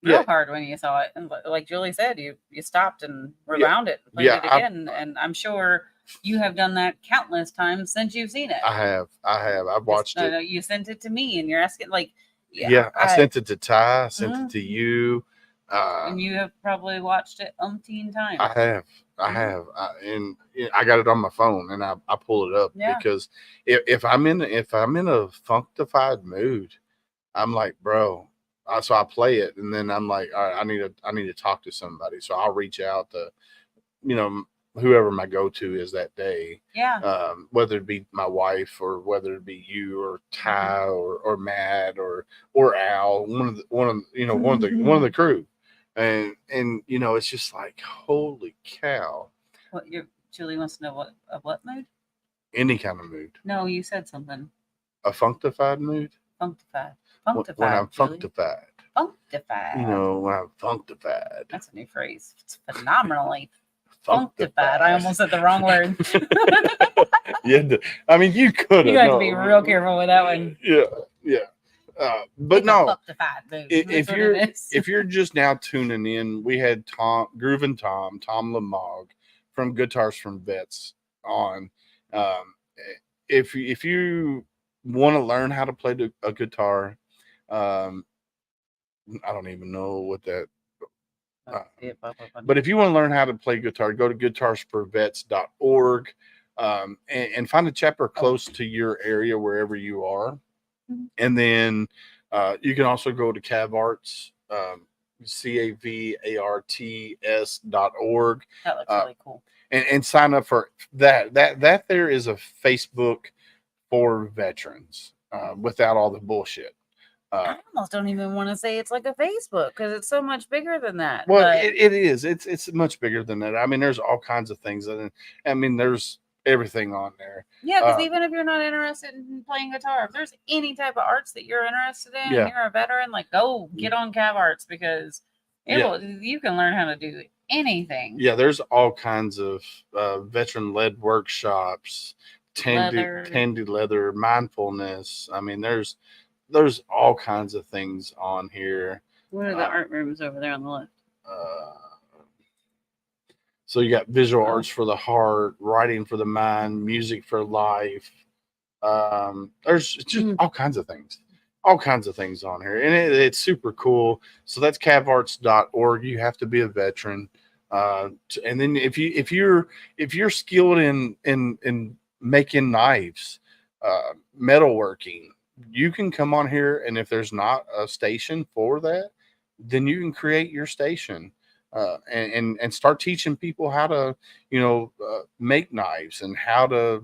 real hard when you saw it. And like Julie said, you stopped and rewound it and played it again. And I'm sure you have done that countless times since you've seen it. I have. I've watched it. You sent it to me and you're asking like, I sent it to Ty, sent it to you. And you have probably watched it umpteen times. I have. And I got it on my phone and I pull it up because if I'm in a functified mood, I'm like, bro. So I play it and then I'm like, all right, I need to talk to somebody. So I'll reach out to, whoever my go-to is that day. Yeah. Whether it be my wife or whether it be you or Ty or Matt or Al, one of the crew. And it's just like, holy cow. What Julie wants to know what mood? Any kind of mood. No, you said something. A functified mood? Functified. When I'm functified. Functified. When I'm functified. That's a new phrase. It's phenomenally functified. I almost said the wrong word. You could have. You have to be real careful with that one. Yeah. But it's no, if you're just now tuning in, we had Groovin' Tom Lamog from Guitars from Vets on. If you want to learn how to play a guitar, I don't even know what that. But if you want to learn how to play guitar, go to guitarsforvets.org and find a chapter close to your area wherever you are. And then you can also go to CavArts, CAVARTS.org. That looks really cool. And sign up for that. That there is a Facebook for veterans without all the bullshit. I almost don't even want to say it's like a Facebook because it's so much bigger than that. Well, it is. It's much bigger than that. I mean, there's all kinds of things. There's everything on there. Yeah, because even if you're not interested in playing guitar, if there's any type of arts that you're interested in and you're a veteran, like go get on CavArts because you can learn how to do anything. Yeah, there's all kinds of veteran-led workshops, tandy leather, mindfulness. I mean, there's all kinds of things on here. What are the art rooms over there on the left? So you got visual arts for the heart, writing for the mind, music for life. There's just all kinds of things on here. And it's super cool. So that's cavarts.org. You have to be a veteran. And then if you're skilled in making knives, metalworking, you can come on here. And if there's not a station for that, then you can create your station. And start teaching people how to, make knives and how to,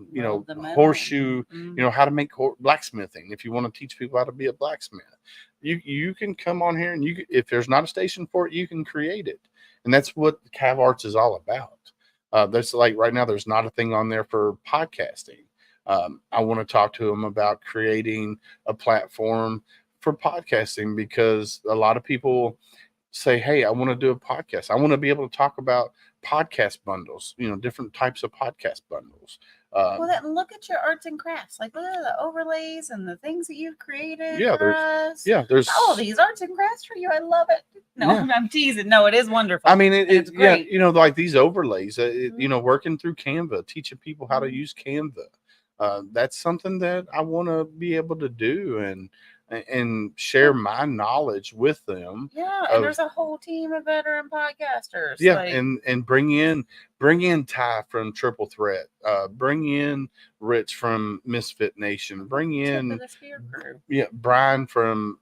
horseshoe, how to make blacksmithing. If you want to teach people how to be a blacksmith, you can come on here and if there's not a station for it, you can create it. And that's what CavArts is all about. That's like right now, there's not a thing on there for podcasting. I want to talk to them about creating a platform for podcasting because a lot of people say, hey, I want to do a podcast. I want to be able to talk about podcast bundles, different types of podcast bundles. Then look at your arts and crafts. Like, look at the overlays and the things that you've created. There's all these arts and crafts for you. I love it. No, I'm teasing. No, it is wonderful. I mean, it's great. Like these overlays, working through Canva, teaching people how to use Canva. That's something that I want to be able to do and share my knowledge with them. Yeah, and there's a whole team of veteran podcasters. Yeah, and bring in Ty from Triple Threat, bring in Rich from Misfit Nation, bring in Brian from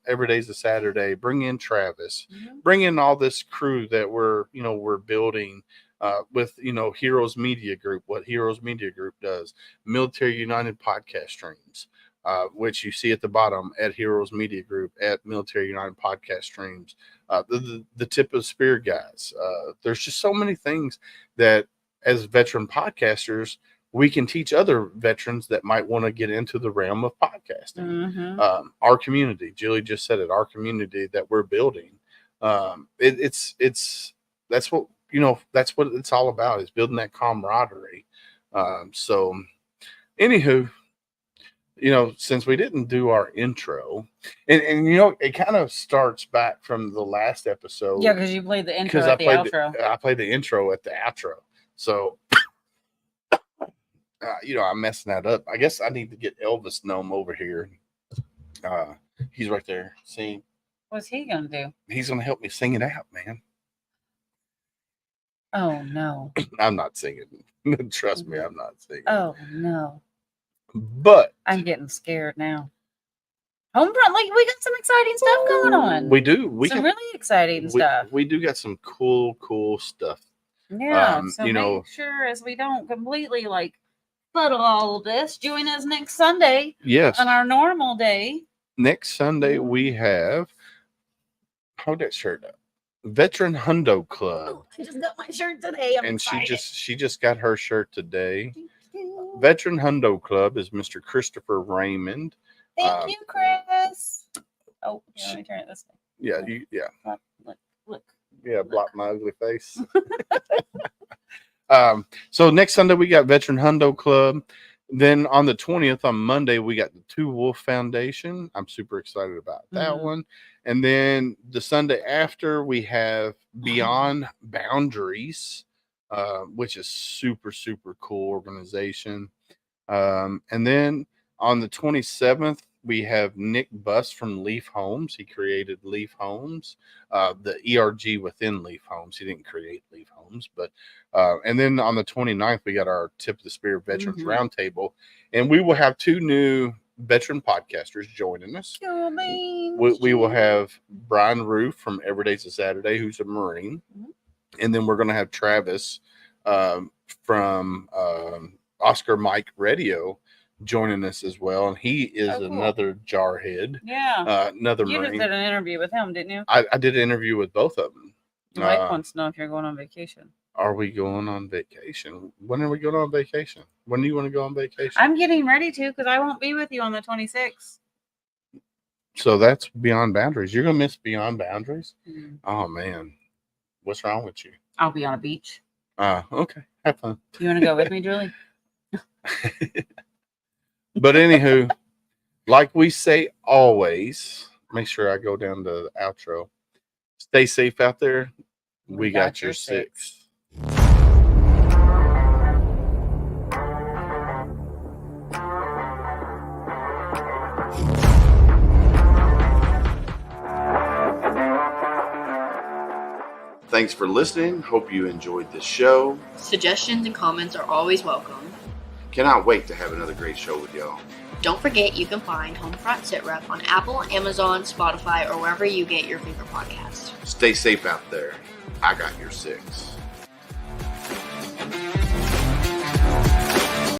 Every Day's a Saturday, bring in Travis, bring in all this crew that we're building. With Heroes Media Group, what Heroes Media Group does, Military United Podcast Streams, which you see at the bottom at Heroes Media Group, at Military United Podcast Streams, the Tip of the Spear guys. There's just so many things that as veteran podcasters, we can teach other veterans that might want to get into the realm of podcasting. Our community, Julie just said it, our community that we're building. It's that's what it's all about, is building that camaraderie. So anywho, since we didn't do our intro, and it kind of starts back from the last episode. Yeah, because you played the intro at the outro. I played the intro at the outro. So, I'm messing that up. I guess I need to get Elvis Gnome over here. He's right there. See? What's he going to do? He's going to help me sing it out, man. Oh, no. I'm not singing. Trust me, I'm not singing. Oh, no. But I'm getting scared now. HomeFront, we got some exciting stuff going on. We do. Really exciting stuff. We do got some cool stuff. Yeah. So make sure, as we don't completely fuddle all of this, join us next Sunday. Yes. On our normal day. Next Sunday we have, hold that shirt up, Veteran Hundo Club. Oh, I just got my shirt today. I'm excited. she just got her shirt today. Veteran Hundo Club is Mr. Christopher Raymond. Thank you, Chris. Oh, let me turn it this way. Yeah, Look. Yeah, block my ugly face. So next Sunday we got Veteran Hundo Club. Then on the 20th, on Monday, we got the Two Wolf Foundation. I'm super excited about that one. And then the Sunday after, we have Beyond Boundaries, which is super cool organization. And then on the 27th, we have Nick Buss from Leaf Homes. He created Leaf Homes, the ERG within Leaf Homes. He didn't create Leaf Homes, but and then on the 29th, we got our Tip of the Spear Veterans Roundtable, and we will have 2 new veteran podcasters joining us. We will have Brian Roof from Every Day's a Saturday, who's a Marine, and then we're going to have Travis from Oscar Mike Radio joining us as well, and he is another jarhead. Yeah, another you Marine. just did an interview with him, didn't you? I did an interview with both of them. Mike wants to know if you're going on vacation. Are we going on vacation? When are we going on vacation? When do you want to go on vacation? I'm getting ready to, because I won't be with you on the 26th. So that's Beyond Boundaries. You're gonna miss Beyond Boundaries. Oh man, what's wrong with you? I'll be on a beach. Okay, have fun. You want to go with me, Julie? But anywho, like we say always, make sure I go down to the outro. Stay safe out there. We got your 6. Thanks for listening. Hope you enjoyed this show. Suggestions and comments are always welcome. Cannot wait to have another great show with y'all. Don't forget you can find HomeFront Sitrep on Apple, Amazon, Spotify, or wherever you get your favorite podcasts. Stay safe out there. I got your 6.